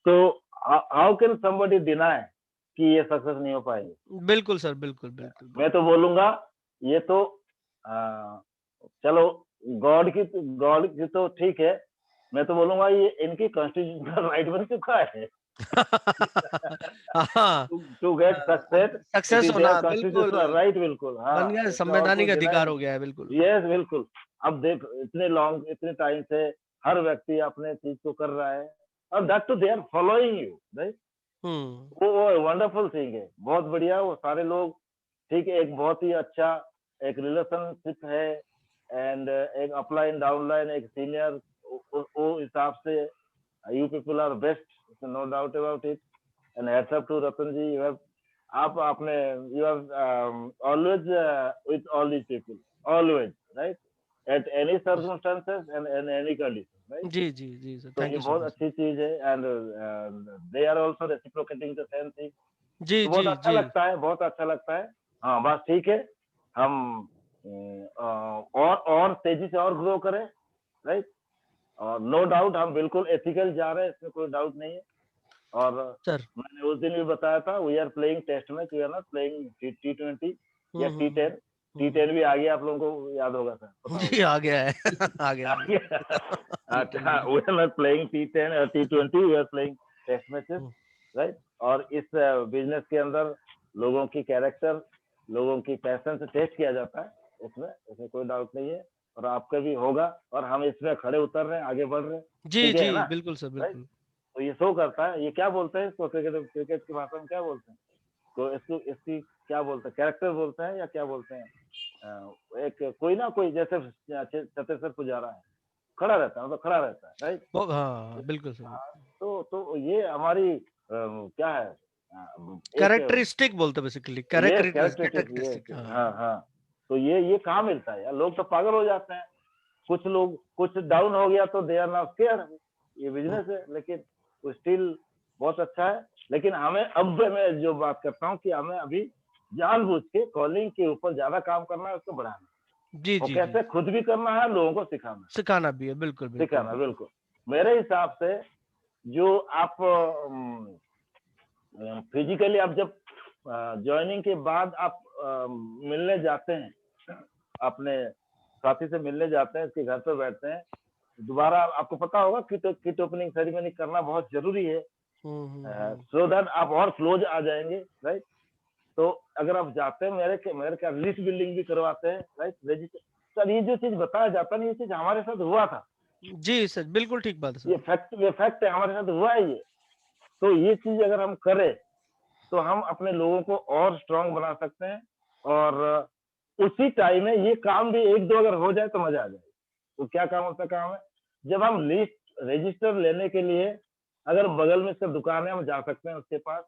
तो हाउ कैन समबडी डिनाई कि ये सक्सेस नहीं हो पाएंगे? बिल्कुल सर, बिल्कुल बिल्कुल मैं बिल्कुल। तो बोलूंगा, ये तो आ, चलो, गॉड की तो ठीक है, मैं तो बोलूंगा ये इनकी कॉन्स्टिट्यूशनल राइट बन चुका है। हाँ, to get success, it success is there होना बिल्कुल कॉन्स्टिट्यूशनल राइट, बिल्कुल, हाँ, बन गया, इसमें और कोई संवैधानिक डिनाई अधिकार नहीं। हो गया है, बिल्कुल। यस, बिल्कुल। अब देख, इतने टाइम से हर व्यक्ति अपने चीज को कर रहा है, और that too they are following you, right? Hmm. वो वंडरफुल थिंग है, बहुत बढ़िया, वो सारे लोग, ठीक है, एक बहुत ही अच्छा एक रिलेशनशिप है, एंड एक अपलाइन डाउनलाइन, एक सीनियर, वो हिसाब से you people are best, no doubt about it, and heads up to Ratan ji, you have, आप आपने, you have always with all these people, always, right? At any circumstances and in any condition, right? जी जी जी सर, तो थैंक ये यू सो बहुत मच। अच्छी चीज है, and they are also reciprocating the same thing. जी तो जी बहुत अच्छा जी, लगता है, बहुत अच्छा लगता है। हाँ, बस ठीक है, हम और तेजी से और ग्रो करें, राइट? और नो डाउट हम बिल्कुल एथिकल जा रहे हैं, इसमें कोई डाउट नहीं है। और सर मैंने उस दिन भी बताया था, we are playing test match, we are not playing T20 या T10। T10 भी आ गया, आप लोगों को याद होगा सर, पता जी होगा। आ गया है आ गया आ गया। बिल्कुल अच्छा, we are not playing T10 और T20, we are playing test matches, right. और इस बिजनेस के अंदर लोगों की कैरेक्टर, लोगों की पैशन से टेस्ट किया जाता है, इसमें कोई डाउट नहीं है, और आपका भी होगा, और हम इसमें खड़े उतर रहे हैं, आगे बढ़ रहे हैं, जी ठीक है जी ना, बिल्कुल सर राइट। बिल्कुल। तो ये शो करता है, ये क्या बोलते हैं इसको, क्रिकेट की भाषा में क्या बोलते हैं, तो इसकी क्या बोलते हैं, कैरेक्टर बोलते हैं या क्या बोलते हैं, एक कोई ना कोई, जैसे चतेश्वर पुजारा है, खड़ा रहता है, मतलब खड़ा रहता है, राइट। हाँ बिल्कुल सर। तो ये हमारी क्या है, एक कैरेक्टरिस्टिक बोलते बेसिकली, ये कैरेक्टरिस्टिक। कैरेक्टर, हाँ हाँ हाँ। तो ये कहाँ मिलता है यार, लोग तो पागल हो जाते हैं, कुछ लोग, कुछ डाउन हो गया तो दे आर नॉट केयर, ये बिजनेस है, लेकिन स्टिल बहुत अच्छा है। लेकिन हमें, अब मैं जो बात करता हूँ कि हमें अभी जानबूझ के कॉलिंग के ऊपर ज्यादा काम करना है, उसको बढ़ाना, जी और जी कैसे जी खुद भी करना है, लोगों को सिखाना, सिखाना भी है, बिल्कुल बिल्कुल सिखाना, बिल्कुल। मेरे हिसाब से जो आप फिजिकली, आप जब ज्वाइनिंग के बाद आप मिलने जाते हैं, अपने साथी से मिलने जाते हैं, उसके घर पे बैठते हैं, दोबारा आपको पता होगा किट ओपनिंग सेरेमनी करना बहुत जरूरी है, सो दैट आप और क्लोज आ जाएंगे, राइट। तो अगर आप जाते हैं, मेरे क्या लिस्ट बिल्डिंग भी करवाते हैं, राइट, रजिस्टर। सर ये जो चीज बताया जाता है, ये चीज हमारे साथ हुआ था, जी सर बिल्कुल ठीक बात है सर। ये फैक्ट है, हमारे साथ हुआ है ये। तो ये चीज अगर हम करें तो हम अपने लोगों को और स्ट्रांग बना सकते हैं, और उसी टाइम में ये काम भी एक दो अगर हो जाए तो मजा आ जाए। तो क्या काम होता काम है, जब हम लिस्ट रजिस्टर लेने के लिए, अगर बगल में इसका दुकान है, हम जा सकते हैं उसके पास,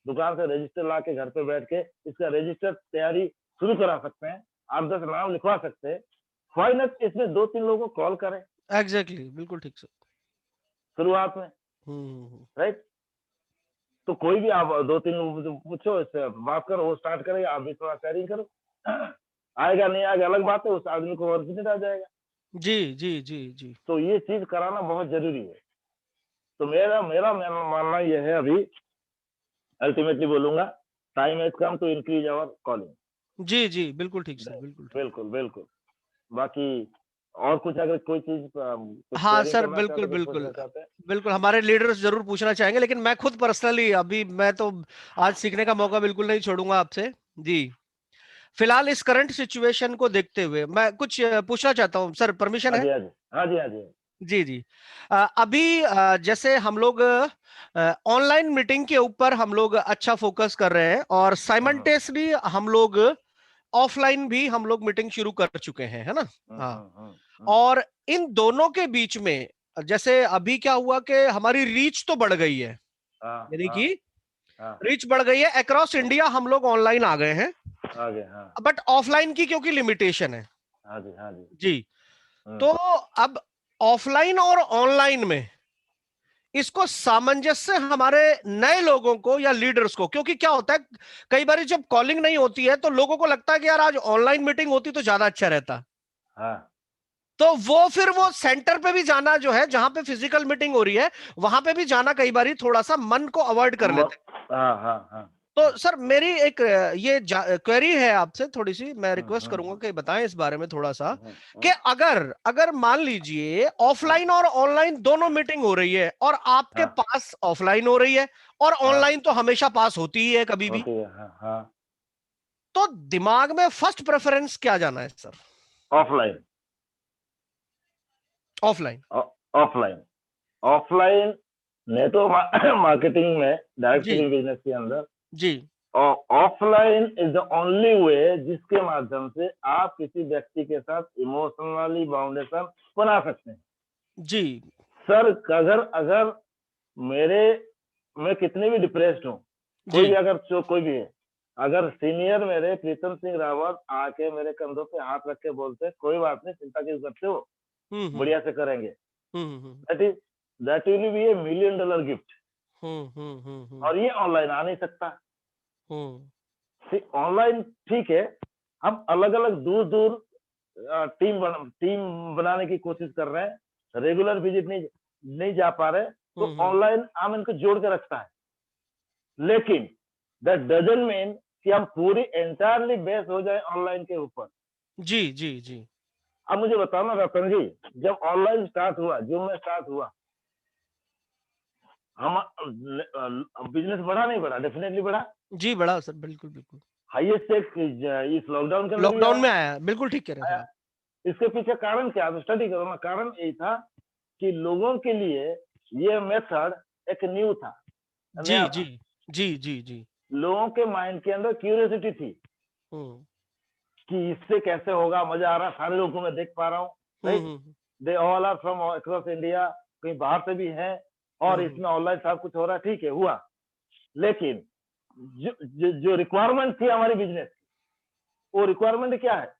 दुकान से रजिस्टर ला के घर पे बैठ के इसका रजिस्टर तैयारी शुरू करा सकते हैं, 8-10 नाम लिखवा सकते हैं। व्हाई नॉट इसमें 2-3 लोगों को कॉल करें एग्जैक्टली बिल्कुल ठीक सर। शुरुआत में, राइट। तो कोई भी आप 2-3 लोगों से पूछो, इससे बात करो, वो स्टार्ट करेगा, आप भी थोड़ा शेयरिंग करो। आएगा नहीं आएगा अलग बात है, उस आदमी को कॉन्फिडेंस आ जाएगा। जी जी जी जी तो ये चीज कराना बहुत जरूरी है। तो मेरा मेरा मानना यह है, अभी अल्टीमेटली बोलूंगा, time has come to increase our calling. जी जी बिल्कुल ठीक सर बिल्कुल ठीक। बिल्कुल बिल्कुल। बाकी और कुछ अगर कोई चीज कुछ हाँ शेयरिंग सर करना चाहते बिल्कुल हैं, कुछ पूछना बिल्कुल चाहते हैं। बिल्कुल, हमारे लीडर्स जरूर पूछना चाहेंगे, लेकिन मैं खुद पर्सनली अभी, मैं तो आज सीखने का मौका बिल्कुल नहीं छोड़ूंगा आपसे। जी फिलहाल इस करंट सिचुएशन को देखते हुए मैं कुछ पूछना चाहता हूँ सर, परमिशन हाँ है? जी, हाँ जी, हाँ जी, हाँ जी। जी जी। अभी जैसे हम लोग ऑनलाइन मीटिंग के ऊपर हम लोग अच्छा फोकस कर रहे हैं, और साइमल्टेनियसली हम लोग ऑफलाइन भी हम लोग मीटिंग शुरू कर चुके हैं, है ना? हाँ। और इन दोनों के बीच में जैसे अभी क्या हुआ कि हमारी रीच तो बढ़ गई है, यानी कि रीच बढ़ गई है, अक्रॉस इंडिया हम लोग ऑनलाइन आ गए हैं, आगे, हाँ। बट ऑफलाइन की क्योंकि लिमिटेशन है। हाँ जी, हाँ जी। जी। तो अब ऑफलाइन और ऑनलाइन में इसको सामंजस्य हमारे नए लोगों को या लीडर्स को, क्योंकि क्या होता है कई बार जब कॉलिंग नहीं होती है तो लोगों को लगता है कि यार आज ऑनलाइन मीटिंग होती तो ज्यादा अच्छा रहता, हाँ। तो वो फिर वो सेंटर पे भी जाना, जो है जहां पे फिजिकल मीटिंग हो रही है वहां पे भी जाना कई बार थोड़ा सा मन को अवॉइड कर लेते हैं। हाँ हाँ हाँ। तो सर मेरी एक ये क्वेरी है आपसे, थोड़ी सी मैं रिक्वेस्ट करूंगा कि बताएं इस बारे में थोड़ा सा, कि अगर अगर मान लीजिए ऑफलाइन और ऑनलाइन दोनों मीटिंग हो रही है, और आपके पास ऑफलाइन हो रही है, और ऑनलाइन तो हमेशा पास होती ही है कभी भी, हाँ। तो दिमाग में फर्स्ट प्रेफरेंस क्या जाना है sir? Offline. Offline. Offline. Offline network marketing में, डायरेक्ट जी सेलिंग बिजनेस के अंदर, जी offline is the only way जिसके माध्यम से आप किसी व्यक्ति के साथ इमोशनली बाउंडेशन बना सकते हैं। जी सर अगर अगर मेरे मैं कितने भी डिप्रेस्ड हूँ, कोई भी अगर कोई भी है, अगर सीनियर मेरे प्रीतम सिंह रावत आके मेरे कंधों पे हाथ रख के बोलते कोई बात नहीं, चिंता क्यों करते हो, बढ़िया से करेंगे, that will be A $1 million gift. और ये ऑनलाइन आ नहीं सकता। ऑनलाइन ठीक है, हम अलग अलग दूर दूर टीम बनाने की कोशिश कर रहे हैं, रेगुलर विजिट नहीं जा पा रहे, तो ऑनलाइन हम इनको जोड़ के रखता है। लेकिन दैट डजंट मीन कि हम पूरी एंटायरली बेस हो जाए ऑनलाइन के ऊपर। जी जी जी। अब मुझे बताओ ना रतन जी, जब ऑनलाइन स्टार्ट हुआ, जूम में स्टार्ट हुआ, हम बिजनेस बढ़ा नहीं बढ़ा? डेफिनेटली बढ़ा। जी बड़ा सर, बिल्कुल बिल्कुल। हाईएस्ट चेक इस लॉकडाउन के अंदर भी लॉकडाउन में आया, बिल्कुल ठीक कह रहे हैं आया। सर आप। इसके पीछे कारण क्या है? स्टडी करो ना। कारण यही था कि लोगों के लिए ये मेथड एक न्यू था, जी नया जी था। जी जी जी। लोगों के माइंड के अंदर क्यूरियोसिटी थी हम्म कि इससे कैसे होगा, मजा आ रहा है, सारे लोगों को मैं देख पा रहा हूँ, right? They all are from across India, कहीं बाहर से भी हैं, और इसमें ऑनलाइन सब कुछ हो रहा है, ठीक है, हुआ। लेकिन जो रिक्वायरमेंट थी हमारी बिजनेस, वो रिक्वायरमेंट क्या है?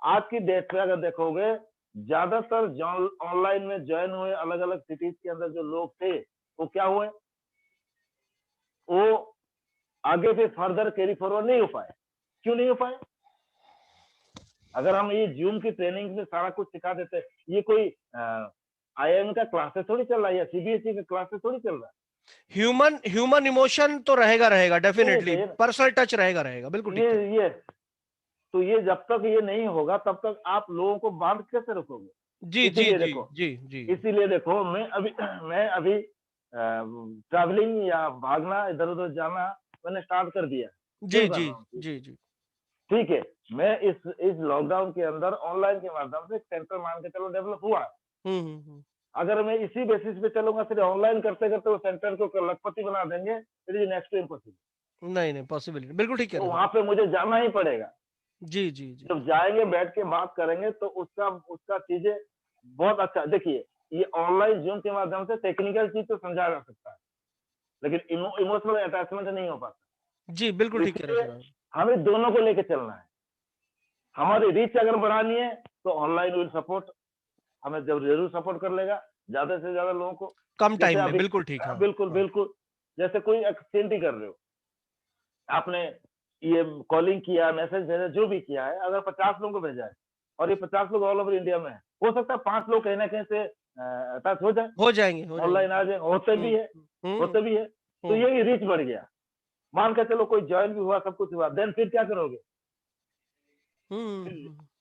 आज की डेट में अगर देखोगे, ज्यादातर ऑनलाइन में ज्वाइन हुए अलग अलग सिटीज के अंदर जो लोग थे, वो क्या हुए? वो आगे पे फर्दर कैरी फॉरवर्ड नहीं हो पाए। क्यों नहीं हो पाए? अगर हम ये जूम की ट्रेनिंग में सारा कुछ सिखा देते, ये कोई आईआईएम का क्लासेस थोड़ी चल रहा है, या सीबीएसई का क्लासेस थोड़ी चल रहा है। ह्यूमन ह्यूमन इमोशन तो रहेगा डेफिनेटली, ये पर्सनल टच रहेगा बिल्कुल ठीक है। ये तो ये जब तक ये नहीं होगा तब तक आप लोगों को बांध कैसे रखोगे? जी जी इसीलिए जी देखो, जी जी इसीलिए देखो, मैं अभी ट्रैवलिंग या भागना, इधर उधर जाना मैंने स्टार्ट कर दिया। जी क्यों कर जी रहा हूँ? जी जी। ठीक है, मैं इस लॉकडाउन के अंदर ऑनलाइन के माध्यम से सेंटर मान के चलो डेवलप हुआ। अगर मैं इसी बेसिस पे चलूंगा, सिर्फ ऑनलाइन करते करते वो सेंटर को लखपति बना देंगे, it is next to impossible. नहीं नहीं पॉसिबिलिटी, बिल्कुल ठीक कह तो रहे हैं वहां सर। पे मुझे जाना ही पड़ेगा। जी जी जी। जब जाएंगे, बैठ के बात करेंगे, तो उसका उसका चीजें बहुत अच्छा। देखिए, ये ऑनलाइन जूम के माध्यम से टेक्निकल चीज तो समझा जा सकता है, लेकिन इमोशनल अटैचमेंट नहीं हो पाता। जी बिल्कुल ठीक कह रहे इसलिए हैं सर आप। हमें दोनों को लेके चलना है। हमारी रीच अगर बढ़ानी है तो ऑनलाइन विल सपोर्ट, हमें जरूर सपोर्ट कर लेगा, ज्यादा से ज्यादा लोगों को। कम जैसे टाइम में, अभी बिल्कुल ठीक है। बिल्कुल हाँ। बिल्कुल, जैसे कोई एक्सचेंज ही कर रहे हो आपने, ये कॉलिंग किया, मैसेज भेजा, जो भी किया है, अगर 50 लोगों को भेजा है और ये 50 लोग ऑल ओवर इंडिया में है, हो सकता है 5 लोग कहीं ना कहीं से अटैच हो जाए, हो जाएंगे हो जाएंगे। ऑनलाइन आ जाए, होते भी है, होते भी है। तो हम्म ये रीच बढ़ गया। मान के चलो कोई ज्वाइन भी हुआ, सब कुछ हुआ, देन फिर क्या करोगे?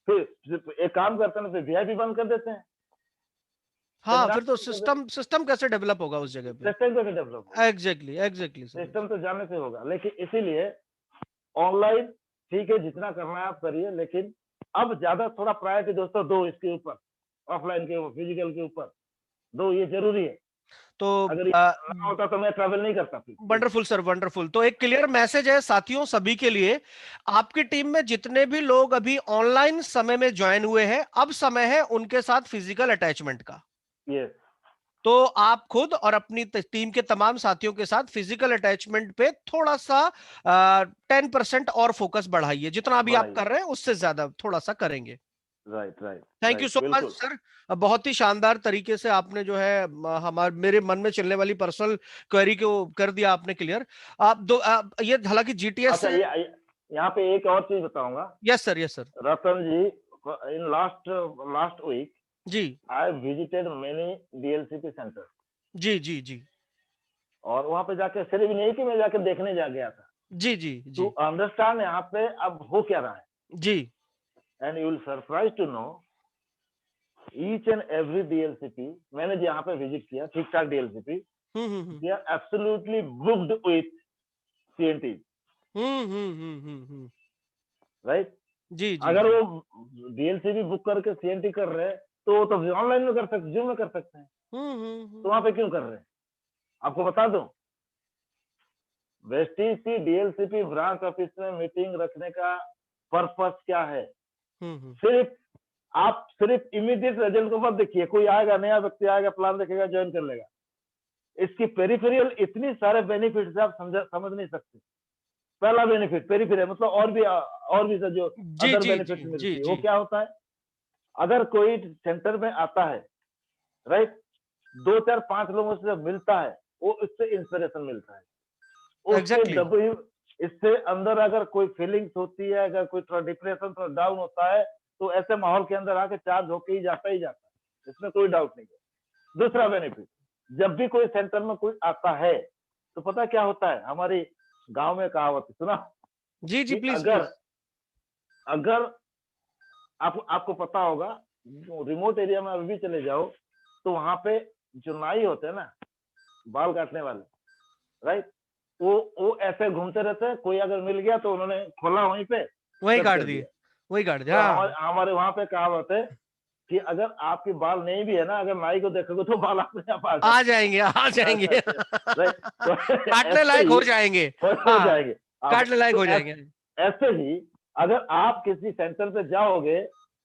फिर एक काम करते हैं ना, फिर वीआईपी बंद कर देते हैं, हाँ, सेमिनार फिर तो बंद कर देते सिस्टम सिस्टम कैसे डेवलप होगा उस जगह हैं। पे? सिस्टम कैसे डेवलप होगा? Exactly exactly sir. सिस्टम तो जाने से होगा। लेकिन इसीलिए ऑनलाइन ठीक है, जितना करना है आप करिए, लेकिन अब ज्यादा थोड़ा प्रायोरिटी दोस्तों दो इसके ऊपर, ऑफलाइन के ऊपर, फिजिकल के ऊपर दो, ये जरूरी है। तो अगर ये ना होता तो मैं ट्रैवल नहीं करता फिर। Wonderful sir, wonderful. तो एक क्लियर मैसेज है साथियों सभी के लिए, आपकी टीम में जितने भी लोग अभी ऑनलाइन समय में ज्वाइन हुए हैं, अब समय है उनके साथ फिजिकल अटैचमेंट का। यस, तो आप खुद और अपनी टीम के तमाम साथियों के साथ फिजिकल अटैचमेंट पे थोड़ा सा 10% और फोकस बढ़ाइए, जितना अभी आप बढ़ाइए। कर रहे हैं उससे ज्यादा थोड़ा सा करेंगे। Right right thank you right, so much बिल्कुल। सर। बहुत ही शानदार तरीके से आपने जो है हमारे मेरे मन में चलने वाली पर्सनल क्वेरी को कर दिया आपने क्लियर। ये हालांकि जीटीएस अच्छा, से। ये यहाँ पे एक और चीज बताऊंगा yes sir, yes sir. Ratan ji. In last last week जी I visited many DLCP center. जी जी जी और वहां पे जाके सिर्फ नहीं कि मैं जाके देखने जा गया था, जी जी टू जी अंडरस्टैंड यहाँ पे अब हो क्या रहा है। जी। And you will surprise to know, each and every DLCP मैंने जहाँ पे विजिट किया, ठीक ठाक DLCP, they are absolutely booked with CNT. Right? जी जी अगर जी। वो डीएलसीपी बुक करके सीएनटी कर रहे हैं, तो वो तो ऑनलाइन में कर सकते, जूम में कर सकते हैं। तो वहां पे क्यों कर रहे हैं? आपको बता दूं, वेस्टीज की डीएलसीपी ब्रांच ऑफिस में मीटिंग रखने का पर्पस क्या है? सिर्फ आप सिर्फ इमीडिएट रिजल्ट को मत देखिए, कोई आएगा, नया व्यक्ति आएगा, प्लान देखेगा, ज्वाइन कर लेगा। इसकी पेरिफेरियल इतनी सारे बेनिफिट्स आप समझ नहीं सकते। पहला बेनिफिट पेरिफेरियल मतलब और भी जो जी अदर जी जी बेनिफिट जी मिलती है, वो जी। क्या होता है? अगर कोई सेंटर में आता है, राइट, 2 4 5 लोगों से जब मिलता है, वो इससे इंस्पिरेशन मिलता है, उसके एग्जैक्टली। दबे इससे अंदर अगर कोई फीलिंग्स होती है, अगर कोई थोड़ा डिप्रेशन, थोड़ा डाउन होता है, तो ऐसे माहौल के अंदर आके चार्ज होके ही जाता है, इसमें कोई डाउट नहीं है। दूसरा बेनिफिट, जब भी कोई सेंटर में कोई आता है, तो पता क्या होता है, हमारी गांव में कहावत है, सुना? जी जी, कि प्लीज अगर प्लीज। अगर आपको पता होगा, रिमोट एरिया में अभी भी चले जाओ तो वहां पे जो नाई होते हैं ना, बाल काटने वाले, राइट, वो ऐसे घूमते रहते हैं, कोई अगर मिल गया तो उन्होंने खोला वहीं पे, वही कट काट कर दिए, दिया। वही काट दिया। तो हाँ, हमारे वहां पे कहावत है कि अगर आपके बाल नहीं भी है ना, अगर नाई को देखोगे तो बाल अपने आप आ आ जाते जाएंगे, आ जाएंगे। हैं। राइट, तो काटने ऐसे लायक ही हो जाएंगे। हो हाँ, जाएंगे आप। काटने लायक तो हो जाएंगे। ऐसे ही अगर आप किसी सेंटर पे जाओगे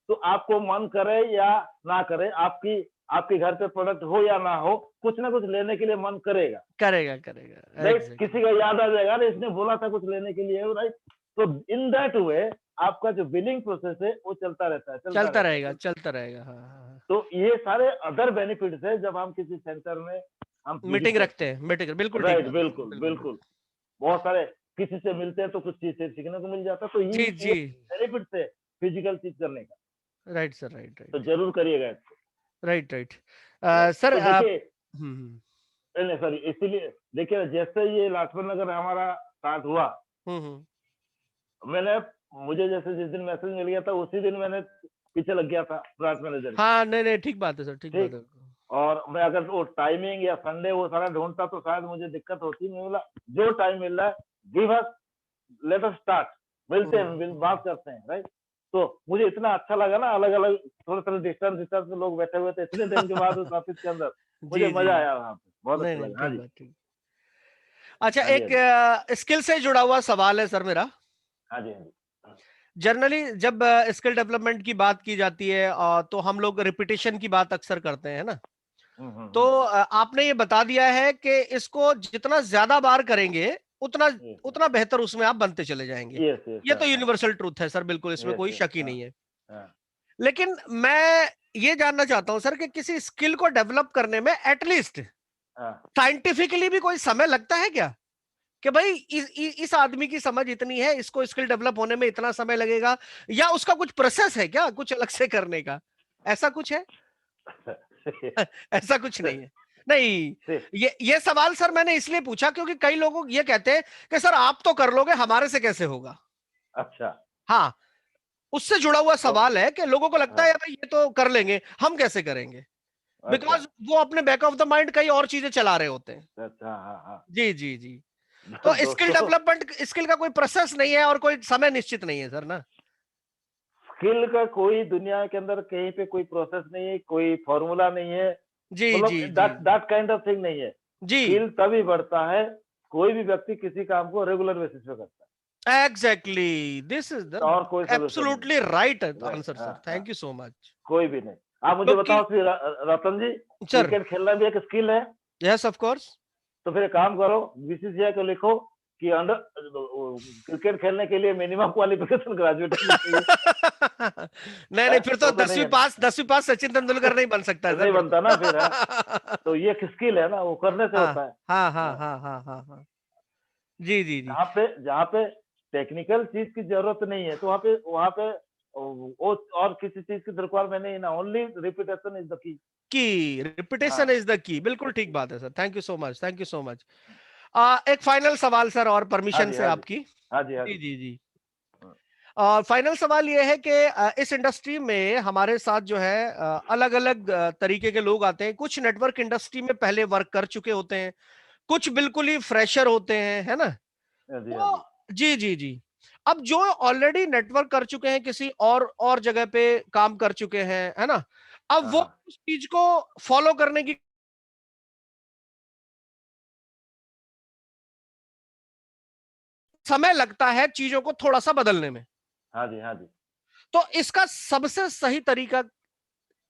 तो आपको मन करे या ना करे, आपके घर पे प्रोडक्ट हो या ना हो, कुछ ना कुछ लेने के लिए मन करेगा, करेगा करेगा, राइट। एग्जैक्टली। किसी का याद आ जाएगा, अरे इसने बोला था कुछ लेने के लिए, राइट। तो इन दैट वे आपका जो बिलिंग प्रोसेस है वो चलता रहता है, चलता चलता रहता है, रहेगा, चलता चलता रहेगा। हाँ हाँ हाँ। तो ये सारे अदर बेनिफिट्स है जब हम किसी सेंटर में हम विजिट मीटिंग करते रखते हैं, मीटिंग, हैं, बिल्कुल ठीक राइट, बात है सर, बिल्कुल बिल्कुल बिल्कुल। बिल्कुल। बहुत सारे किसी से मिलते हैं तो कुछ चीज से सीखने को मिल जाता है, तो जी ये जी, बेनिफिट्स है फिजिकल चीज करने का। राइट सर, राइट तो राइट जरूर करिएगा इसको, राइट राइट। राइट। सर तो आप। देखिए, नहीं सॉरी, इसीलिए देखिए जैसे ये लाजपत नगर हमारा स्टार्ट हुआ, हम्म। मैंने मुझे जैसे जिस दिन मैसेज मिल गया था उसी दिन मैंने पीछे लग गया था ब्रांच मैनेजर के, हाँ, नहीं नहीं, ठीक बात है सर, ठीक बात ठीक। है। और मैं अगर वो टाइमिंग या संडे वो सारा ढूंढता तो शायद मुझे दिक्कत होती। मैं बोला जो टाइम मिल रहा है give us, let us start, मिलते हैं, बात करते हैं, राइट। तो मुझे इतना अच्छा लगा ना, अलग अलग थोड़े थोड़े डिस्टेंस डिस्टेंस में लोग बैठे हुए थे इतने दिन के बाद उस ऑफिस के अंदर, मुझे जी जी, मजा आया वहां पे, बहुत नहीं अच्छा नहीं, लगा। हाँ ठीक जी, बात, ठीक। अच्छा, हाँ जी, हाँ एक जी, स्किल से जुड़ा हुआ सवाल है सर मेरा। हाँ जी, हाँ जी, जनरली जब स्किल डेवलपमेंट की बात की जाती है तो हम लोग रिपीटेशन की बात अक्सर करते हैं ना। तो आपने ये बता दिया है कि इसको जितना ज्यादा बार करेंगे उतना उतना बेहतर उसमें आप बनते चले जाएंगे। यस यस, ये तो हाँ हाँ, यूनिवर्सल ट्रूथ है सर, बिल्कुल इसमें यस कोई यस, शक ही हाँ नहीं है। हाँ, लेकिन मैं ये जानना चाहता हूं सर कि किसी स्किल को डेवलप करने में एटलीस्ट हाँ। साइंटिफिकली भी कोई समय लगता है क्या? कि भाई इस आदमी की समझ इतनी है, इसको स्किल डेवलप होने में इतना समय लगेगा, या उसका कुछ प्रोसेस है क्या कुछ अलग से करने का? ऐसा कुछ है? ऐसा कुछ नहीं है। नहीं, ये सवाल सर मैंने इसलिए पूछा क्योंकि कई लोग ये कहते हैं कि सर आप तो कर लोगे, हमारे से कैसे होगा। अच्छा, हाँ, उससे जुड़ा हुआ तो सवाल है कि लोगों को लगता हाँ, है भाई ये तो कर लेंगे, हम कैसे करेंगे? अच्छा बिकॉज वो अपने बैक ऑफ द माइंड कई और चीजें चला रहे होते हैं। अच्छा, हाँ हाँ। जी जी जी। तो स्किल दोस्तों, डेवलपमेंट, स्किल का कोई प्रोसेस नहीं है और कोई समय निश्चित नहीं है सर ना। स्किल का कोई दुनिया के अंदर कहीं पे कोई प्रोसेस नहीं है, कोई फॉर्मूला नहीं है, जी मतलब जी जी that that kind of thing नहीं है। जी, स्किल तभी बढ़ता है कोई भी व्यक्ति किसी काम को रेगुलर बेसिस पे करता एग्जैक्टली, दिस इज द है, और कोई सोल्यूशन नहीं एब्सोल्युटली राइट है, राइट, आंसर हाँ सर, हाँ, थैंक यू सो मच। कोई भी नहीं। आप मुझे क्योंकि बताओ फिर रतन जी, सर, क्रिकेट खेलना भी एक स्किल है, यस ऑफ कोर्स। तो फिर एक काम करो, बीसीसीआई को लिखो कि अंडर क्रिकेट खेलने के लिए मिनिमम क्वालिफिकेशन ग्रेजुएट होनी चाहिए। नहीं नहीं, फिर तो वो तो नहीं है, 10वीं पास सचिन तेंदुलकर नहीं बन सकता है सर नहीं फिर बनता ना फिर, है। तो। तो ये एक स्किल है ना, वो करने से हाँ होता है। हाँ हाँ हाँ, हाँ हाँ हाँ हाँ, जी जी जी, जहाँ पे टेक्निकल चीज की जरूरत नहीं है तो वहाँ पे वो और किसी चीज की रिक्वायरमेंट नहीं ना, only repetition is the key. की हाँ, रिपीटेशन इज द की, बिल्कुल ठीक बात है sir, thank you so much, thank you so much. एक फाइनल सवाल सर, और हाँ परमिशन जी, से हाँ जी, आपकी। हाँ जी, हाँ जी जी, जी जी। फाइनल सवाल ये है कि इस इंडस्ट्री में हमारे साथ जो है अलग अलग तरीके के लोग आते हैं। कुछ नेटवर्क इंडस्ट्री में पहले वर्क कर चुके होते हैं, कुछ बिल्कुल ही फ्रेशर होते हैं, है ना। हाँ जी, हाँ तो जी, जी जी जी, अब जो ऑलरेडी नेटवर्क कर चुके हैं, किसी और जगह पे काम कर चुके हैं, है ना, अब हाँ वो हाँ, उस चीज को फॉलो करने की समय लगता है चीजों को थोड़ा सा बदलने में। हाँ जी, हाँ जी, तो इसका सबसे सही तरीका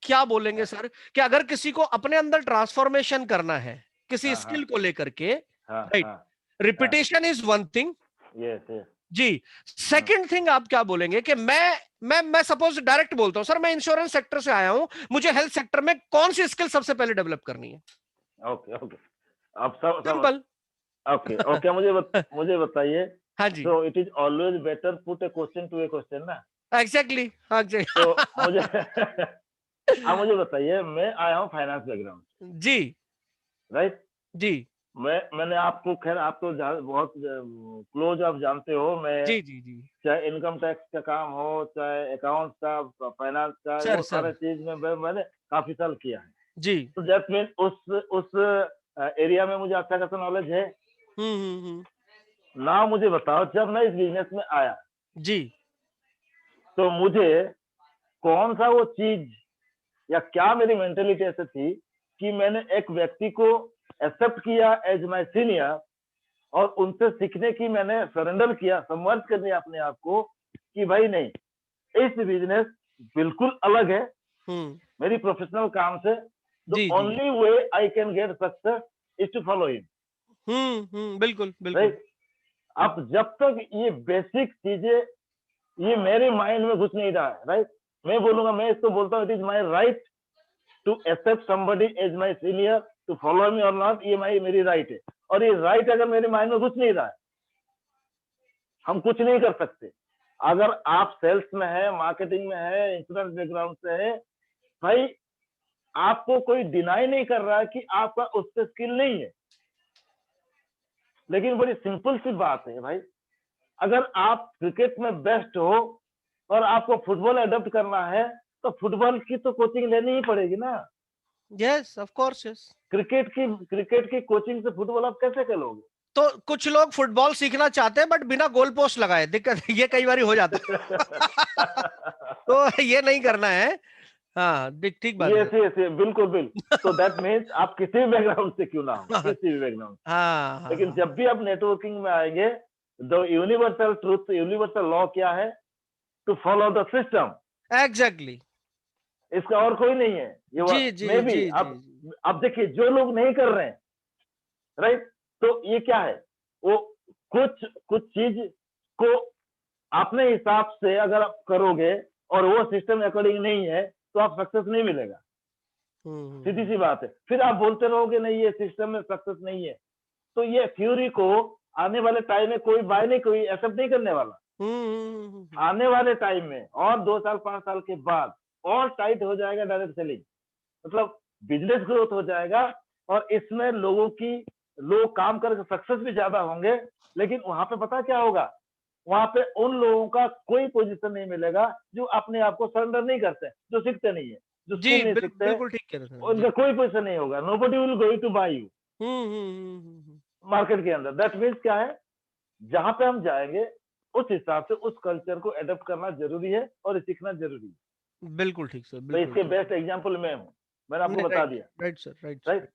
क्या बोलेंगे हाँ सर, कि अगर किसी को अपने अंदर ट्रांसफॉर्मेशन करना है किसी हाँ, स्किल हाँ को लेकर के, हाँ, राइट, हाँ हाँ, repetition is one thing. Yes yes, जी, सेकंड थिंग आप क्या बोलेंगे कि मैं सपोज डायरेक्ट बोलता हूं सर, मैं इंश्योरेंस सेक्टर से आया हूं, मुझे हेल्थ सेक्टर में कौन सी स्किल सबसे पहले डेवलप करनी है? ओके ओके, अब सब सब सिंपल। ओके ओके, मुझे बताइए। हाँ जी, so it is always better put a question to a question ना। एग्जैक्टली, हाँ जी। तो मुझे आप मुझे बताइए, मैं आया हूँ फाइनेंस बैकग्राउंड, जी राइट। जी मैंने आपको, खैर आप तो बहुत क्लोज आप जानते हो, मैं जी जी जी चाहे इनकम टैक्स का काम हो, चाहे अकाउंट्स का, फाइनेंस का, सर वो सर सारे चीज में मैंने काफी साल किया है। जी तो दैट मीन उस एरिया में मुझे अच्छा खासा नॉलेज है। ना मुझे बताओ, जब मैं इस बिजनेस में आया जी तो मुझे कौन सा वो चीज या क्या मेरी मेंटेलिटी ऐसे थी कि मैंने एक व्यक्ति को एक्सेप्ट किया एज माय सीनियर और उनसे सीखने की मैंने सरेंडर किया, समर्थ कर दिया अपने आप को कि भाई नहीं, इस बिजनेस बिल्कुल अलग है मेरी प्रोफेशनल काम से। द जी जी only way I can get success is to follow him. बिल्कुल बिल्कुल राइट। अब जब तक ये बेसिक चीजें ये मेरे माइंड में घुस नहीं रहा है, राइट, मैं बोलूंगा, मैं इसको बोलता हूँ it is my right to accept somebody as my senior, to follow me और नॉट, ये मेरी राइट है। और ये राइट अगर मेरे माइंड में घुस नहीं रहा है, हम कुछ नहीं कर सकते। अगर आप सेल्स में है, मार्केटिंग में है, इंश्योरेंस बैकग्राउंड से है, भाई आपको कोई डिनाई नहीं कर रहा है कि आपका उस पर स्किल नहीं है। लेकिन बड़ी सिंपल सी बात है भाई, अगर आप क्रिकेट में बेस्ट हो और आपको फुटबॉल अडॉप्ट करना है तो फुटबॉल की तो कोचिंग लेनी ही पड़ेगी ना। Yes of course yes. Cricket की कोचिंग से फुटबॉल आप कैसे खेलोगे? तो कुछ लोग फुटबॉल सीखना चाहते हैं बट बिना गोल पोस्ट लगाए, दिक्कत ये कई बार हो जाता है। तो ये नहीं करना है। हाँ ठीक बात ये बिल्कुल बिल्कुल। तो दैट मीन्स आप किसी भी बैकग्राउंड से क्यों ना हो, किसी भी बैकग्राउंड, हाँ लेकिन जब भी आप नेटवर्किंग में आएंगे, the universal truth, universal law क्या है? To follow the system. Exactly. इसका और कोई नहीं है। ये जी जी मे भी जी जी अब देखिए, जो लोग नहीं कर रहे हैं, राइट, तो ये क्या है, वो कुछ कुछ चीज को अपने हिसाब से अगर आप करोगे और वो सिस्टम अकॉर्डिंग नहीं है तो आप सक्सेस नहीं मिलेगा। सीधी सी बात है। फिर आप बोलते रहोगे नहीं ये सिस्टम में सक्सेस नहीं है, तो ये थ्योरी को आने वाले टाइम में कोई बाय नहीं, कोई एक्सेप्ट नहीं करने वाला। आने वाले टाइम में और 2 साल 5 साल के बाद और टाइट हो जाएगा डायरेक्ट सेलिंग, मतलब बिजनेस ग्रोथ हो जाएगा और इसमें लोग काम करके सक्सेस भी ज्यादा होंगे। लेकिन वहां पे पता क्या होगा, वहां पे उन लोगों का कोई पोजीशन नहीं मिलेगा जो अपने आप को सरेंडर नहीं करते, जो सीखते नहीं है, जो जी स्किल नहीं सीखते, बिल्कुल ठीक कह रहे उनका हैं। कोई पोजीशन नहीं होगा। Nobody will going to buy you market के अंदर। दैट मीन्स क्या है, जहां पे हम जाएंगे उस हिसाब से उस कल्चर को एडॉप्ट करना जरूरी है और सीखना जरूरी है। बिल्कुल ठीक सर, तो बिल्कुल इसके ठीक। बेस्ट एग्जांपल मैं हूँ, मैंने आपको नहीं बता राइट दिया। Right sir, right right.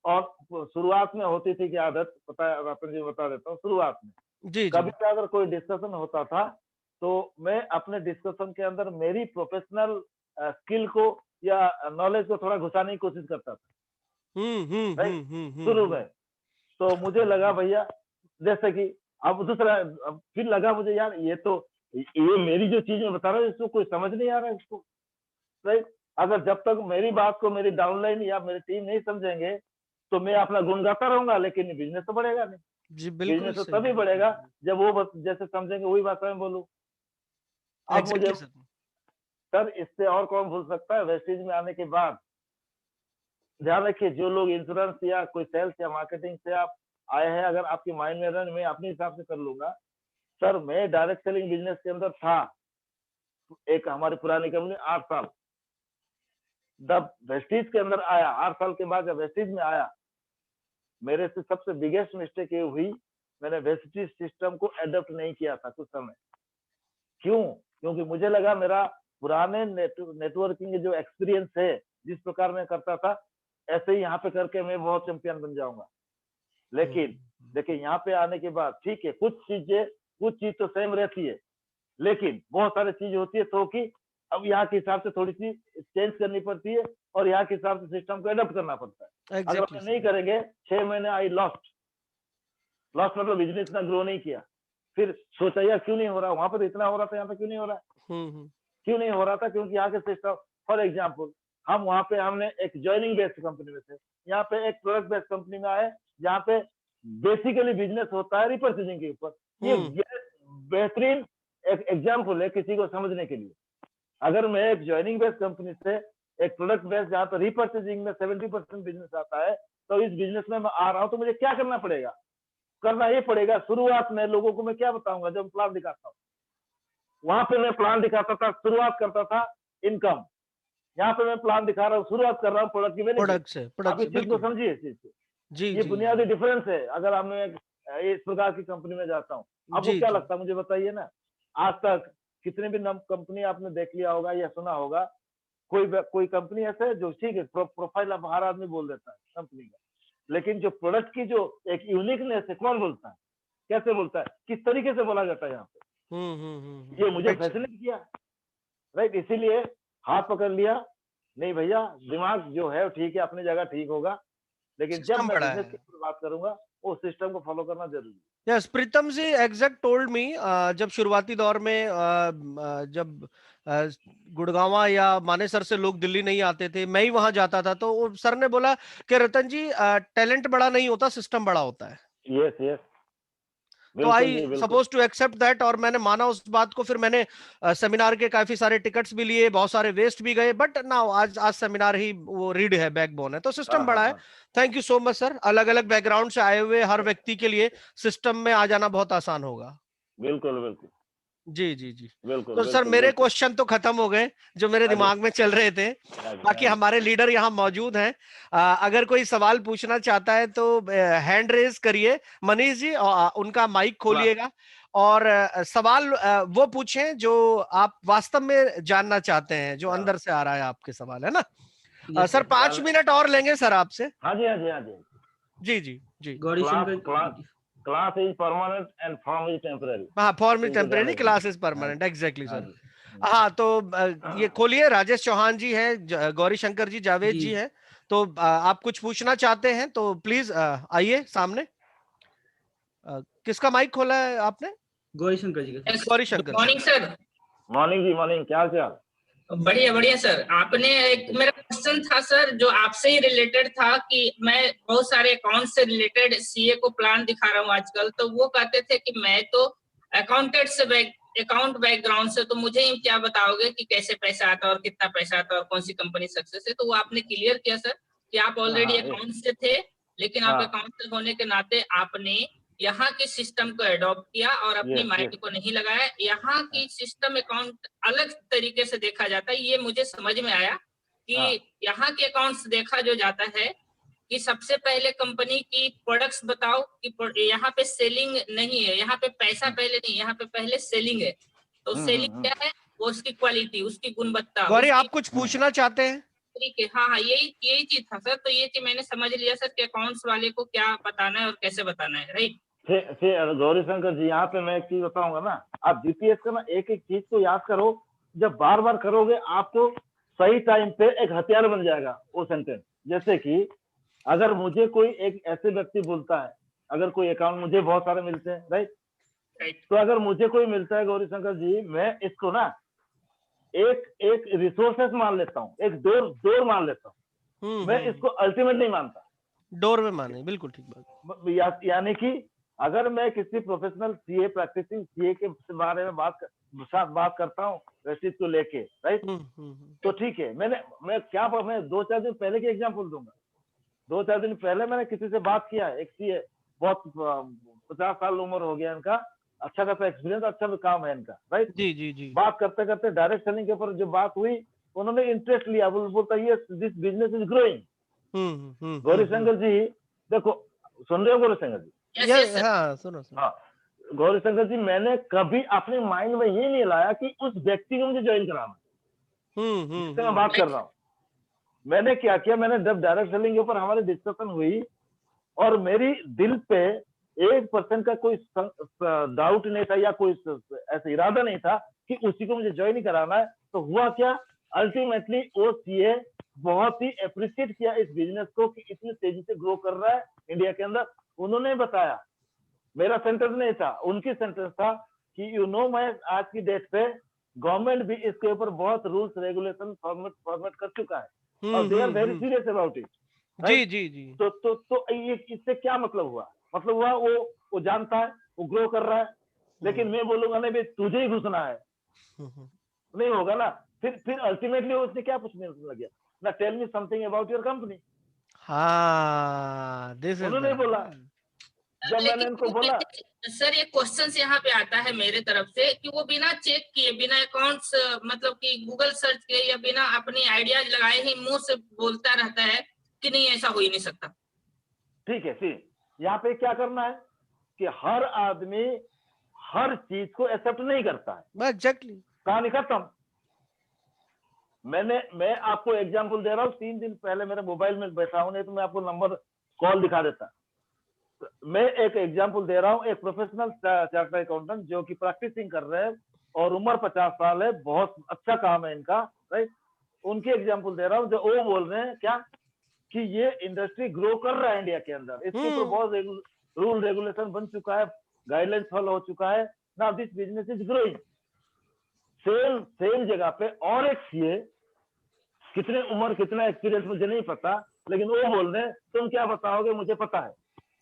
और शुरुआत में होती थी कि आदत, पता है रतन जी बता देता हूँ, शुरुआत में जी जी कभी भी अगर कोई डिस्कशन होता था तो मैं अपने डिस्कशन के अंदर मेरी प्रोफेशनल स्किल को या नॉलेज को थोड़ा घुसाने की कोशिश करता था। राइट। शुरू में तो मुझे लगा भैया, जैसे कि अब दूसरा, अब फिर लगा मुझे यार ये मेरी जो चीज मैं बता रहा हूँ इसको कोई समझ नहीं आ रहा है इसको। राइट। अगर जब तक मेरी बात को मेरी डाउनलाइन या मेरी टीम नहीं समझेंगे तो मैं अपना गुण गाता रहूंगा, लेकिन बिजनेस तो बढ़ेगा नहीं। जी बिल्कुल बिजनेस तो सही। तभी बढ़ेगा जब वो जैसे समझेंगे वही भाषा में बोलूं। अब मुझे एग्जैक्टली सर। सर इससे और कौन भूल सकता है, वेस्टेज में आने के बाद ध्यान रखिए, जो लोग इंश्योरेंस या कोई सेल्स या मार्केटिंग से आप आए हैं, अगर आपके माइंड में रन, मैं अपने हिसाब से कर लूंगा। सर मैं डायरेक्ट सेलिंग बिजनेस के अंदर था, एक हमारी पुरानी कंपनी 8 साल, जब वेस्टीज के अंदर आया 8 साल के बाद, जब वेस्टीज में आया, मेरे से सबसे बिगेस्ट मिस्टेक ये हुई, मैंने वेस्टीज सिस्टम को एडॉप्ट नहीं किया था कुछ समय। क्यों? क्योंकि मुझे लगा मेरा पुराने नेटवर्किंग जो एक्सपीरियंस है, जिस प्रकार मैं करता था, ऐसे ही यहाँ पे करके मैं बहुत चैंपियन बन जाऊंगा। लेकिन देखिए यहाँ पे आने के बाद ठीक है, कुछ चीज तो सेम रहती है, लेकिन बहुत सारी चीज होती है तो कि अब यहाँ के हिसाब से थोड़ी सी चेंज करनी पड़ती है और यहाँ के हिसाब से सिस्टम को एडॉप्ट करना पड़ता है। अगर एग्जैक्टली अपन नहीं करेंगे, 6 महीने आई लॉस्ट मतलब बिजनेस ना ग्रो नहीं किया। फिर सोचा यार क्यों नहीं हो रहा, वहां पर इतना हो रहा था, यहाँ पे क्यों नहीं हो रहा। क्यों नहीं हो रहा था? क्योंकि यहाँ के सिस्टम, फॉर एग्जाम्पल हम वहां पे हमने एक ज्वाइनिंग बेस्ड कंपनी में थे, यहाँ पे एक प्रोडक्ट बेस्ड कंपनी में आए जहाँ पे बेसिकली बिजनेस होता है रिपर्चेजिंग के ऊपर। ये बेहतरीन एक एग्जाम्पल है किसी को समझने के लिए। अगर मैं एक ज्वाइनिंग बेस्ड कंपनी से एक प्रोडक्ट बेस्ड जहाँ पे रिपर्चेजिंग में 70% बिजनेस आता है, तो इस बिजनेस में मैं आ रहा हूँ, तो मुझे क्या करना पड़ेगा? करना ये पड़ेगा, शुरुआत में लोगों को मैं क्या बताऊंगा जब प्लान दिखाता हूँ, वहां पे मैं प्लान दिखाता था, शुरुआत करता था इनकम, यहाँ पे मैं प्लान दिखा रहा हूँ, शुरुआत कर रहा हूँ प्रोडक्ट से। आप इस चीज को समझिए, इस चीज को, जी ये जी बुनियादी डिफरेंस है। अगर आप मैं इस प्रकार की कंपनी में जाता हूँ, आपको क्या लगता है मुझे बताइए ना, आज तक कितने भी कंपनी आपने देख लिया होगा या सुना होगा, कोई कंपनी ऐसा है जो ठीक है प्रोफाइल आप हर आदमी बोल देता है कंपनी का, लेकिन जो प्रोडक्ट की जो एक यूनिकनेस है, कौन बोलता है, कैसे बोलता है, किस तरीके से बोला जाता है यहाँ पे? ये मुझे फैसिलिट किया, राइट। इसीलिए हाथ पकड़ लिया, नहीं भैया दिमाग जो है ठीक है, अपनी जगह ठीक होगा, लेकिन जब मैं बिजनेस की बात करूंगा वो सिस्टम को फॉलो करना जरूरी है। यस, प्रीतम जी एग्जैक्ट टोल्ड मी, जब शुरुआती दौर में जब गुड़गांव या मानेसर से लोग दिल्ली नहीं आते थे, मैं ही वहां जाता था, तो सर ने बोला कि रतन जी टैलेंट बड़ा नहीं होता, सिस्टम बड़ा होता है। यस यस, तो I suppose to accept that, और मैंने माना उस बात को। फिर मैंने सेमिनार के काफी सारे टिकट्स भी लिए, बहुत सारे वेस्ट भी गए, बट नाउ आज आज सेमिनार ही वो रीड है, बैकबोन है, तो सिस्टम बड़ा है। Thank you so much sir. अलग अलग बैकग्राउंड से आए हुए हर व्यक्ति के लिए सिस्टम में आ जाना बहुत आसान होगा। बिल्कुल बिल्कुल, जी जी जी। बिल्कुल, तो सर मेरे क्वेश्चन तो खत्म हो गए जो मेरे दिमाग में चल रहे थे। बाकी हमारे लीडर यहाँ मौजूद हैं, अगर कोई सवाल पूछना चाहता है तो हैंड रेज करिए मनीष जी, उनका माइक खोलिएगा और सवाल वो पूछें जो आप वास्तव में जानना चाहते हैं, जो अंदर से आ रहा है आपके सवाल, है ना? सर 5 मिनट और लेंगे सर आपसे। हाँ जी, हाँ जी, हाँ जी, जी जी जी। Class is permanent and form is temporary. हाँ, form is temporary, class is permanent, exactly sir. हाँ, तो ये खोलिए, राजेश चौहान जी हैं, गौरी शंकर जी, जावेद जी हैं, तो आप कुछ पूछना चाहते हैं तो प्लीज आइए सामने। किसका माइक खोला है आपने? गौरी शंकर जी का। Gauri Shankar. Morning sir. Morning जी, मॉर्निंग, क्या हाल चाल? बढ़िया बढ़िया सर। आपने एक मेरा क्वेश्चन था सर, जो आपसे ही रिलेटेड था, कि मैं बहुत सारे अकाउंट से रिलेटेड सीए को प्लान दिखा रहा हूँ आजकल, तो वो कहते थे कि मैं तो अकाउंटेंट से अकाउंट बैकग्राउंड से, तो मुझे क्या बताओगे कि कैसे पैसा आता है और कितना पैसा आता है और कौन सी कंपनी सक्सेस है? तो वो आपने क्लियर किया सर कि आप ऑलरेडी अकाउंट से थे, लेकिन आप अकाउंट से होने के नाते आपने यहाँ के सिस्टम को अडॉप्ट किया और अपनी माइंड को नहीं लगाया। यहाँ की सिस्टम अकाउंट अलग तरीके से देखा जाता है, ये मुझे समझ में आया कि यहाँ के अकाउंट्स देखा जो जाता है कि सबसे पहले कंपनी की प्रोडक्ट्स बताओ, कि यहाँ पे सेलिंग नहीं है, यहाँ पे पैसा पहले नहीं, यहाँ पे पहले सेलिंग है। तो सेलिंग क्या है? वो उसकी क्वालिटी, उसकी गुणवत्ता। गौरी, आप कुछ पूछना चाहते हैं? ठीक है, हाँ हाँ, यही चीज था सर। तो ये चीज मैंने समझ लिया सर कि अकाउंट्स वाले को क्या बताना है और कैसे बताना है, राइट? गौरी शंकर जी, यहाँ पे मैं एक चीज बताऊंगा ना, आप जीपीएस का ना एक एक चीज को याद करो, जब बार बार करोगे आपको सही टाइम पे एक हथियार बन जाएगा वो सेंटेंस। जैसे कि अगर मुझे कोई एक ऐसे व्यक्ति बोलता है, अगर कोई अकाउंट मुझे बहुत सारे मिलते हैं, राइट, तो अगर मुझे कोई मिलता है गौरी शंकर जी, मैं इसको ना एक रिसोर्सेस मान लेता हूँ, एक डोर मान लेता हूँ, मैं इसको अल्टीमेट नहीं मानता। डोर में माने, बिल्कुल ठीक बात। यानी कि अगर मैं किसी प्रोफेशनल सीए, प्रैक्टिसिंग सीए के बारे में बात करता हूँ रसीद को लेके, राइट, तो ठीक है, मैं 2-4 दिन पहले की एग्जांपल दूंगा। 2-4 दिन पहले मैंने किसी से बात किया, एक सीए, बहुत 50 साल उम्र हो गया इनका, अच्छा खासा एक्सपीरियंस, अच्छा भी काम है इनका, राइट। जी जी जी। बात करते करते डायरेक्ट सेलिंग के ऊपर जो बात हुई, उन्होंने इंटरेस्ट लिया, बोलता है this business is growing. Gauri Shankar ji देखो, सुन रहे हो गौरी शंकर जी? हाँ, सुनो। हाँ, गौरी शंकर जी, मैंने कभी अपने माइंड में ये नहीं लाया कि उस व्यक्ति को मुझे ज्वाइन कराना, जिससे मैं बात कर रहा हूँ। मैंने क्या किया, मैंने जब डायरेक्ट सेलिंग के ऊपर हमारी डिस्कशन हुई और मेरी दिल पे 1% का कोई डाउट नहीं था या कोई ऐसा इरादा नहीं था कि उसी को मुझे ज्वाइन कराना है, तो हुआ क्या, अल्टीमेटली वो सीए बहुत ही अप्रिशिएट किया इस बिजनेस को कि इतनी तेजी से ग्रो कर रहा है इंडिया के अंदर। उन्होंने बताया, मेरा सेंटेंस नहीं था, उनकी सेंटेंस था कि मैं आज की डेट पे गवर्नमेंट भी इसके ऊपर बहुत रूल्स रेगुलेशन फॉर्मेट कर चुका है और they are very serious about it. जी जी जी। तो ये इससे क्या मतलब हुआ? मतलब हुआ वो जानता है, वो ग्रो कर रहा है, लेकिन मैं बोलूंगा नहीं भाई तुझे ही घुसना है, नहीं होगा ना। फिर अल्टीमेटली उसने क्या पूछने लग गया ना, tell me something about your company. हाँ, दिस इज उन्होंने बोला, जब मैंने इनको बोला सर ये क्वेश्चन यहाँ पे आता है मेरे तरफ से कि वो बिना चेक किए, बिना अकाउंट्स मतलब कि गूगल सर्च किए या बिना अपनी आइडियाज लगाए ही मुंह से बोलता रहता है कि नहीं ऐसा हो ही नहीं सकता। ठीक है, सी यहाँ पे क्या करना है कि हर आदमी हर चीज को एक्सेप्ट नहीं करता है। एग्जैक्टली, कहानी खत्म। मैं आपको एग्जांपल दे रहा हूँ, 3 दिन पहले मेरे मोबाइल में बैठा हूं, नहीं तो मैं आपको नंबर कॉल दिखा देता। मैं एक एग्जांपल दे रहा हूँ, एक प्रोफेशनल चार्टर्ड अकाउंटेंट जो कि प्रैक्टिसिंग कर रहे हैं और उम्र 50 साल है, बहुत अच्छा काम है इनका, राइट। उनकी एग्जांपल दे रहा हूँ, जो वो बोल रहे हैं क्या कि ये इंडस्ट्री ग्रो कर रहा है इंडिया के अंदर, इसके ऊपर बहुत रूल रेगुलेशन बन चुका है, गाइडलाइंस फॉलो हो चुका है, now this business is growing. Same जगह पे और एक सीए, कितने उम्र कितना एक्सपीरियंस मुझे नहीं पता, लेकिन वो बोल रहे हैं तुम क्या बताओगे मुझे पता है।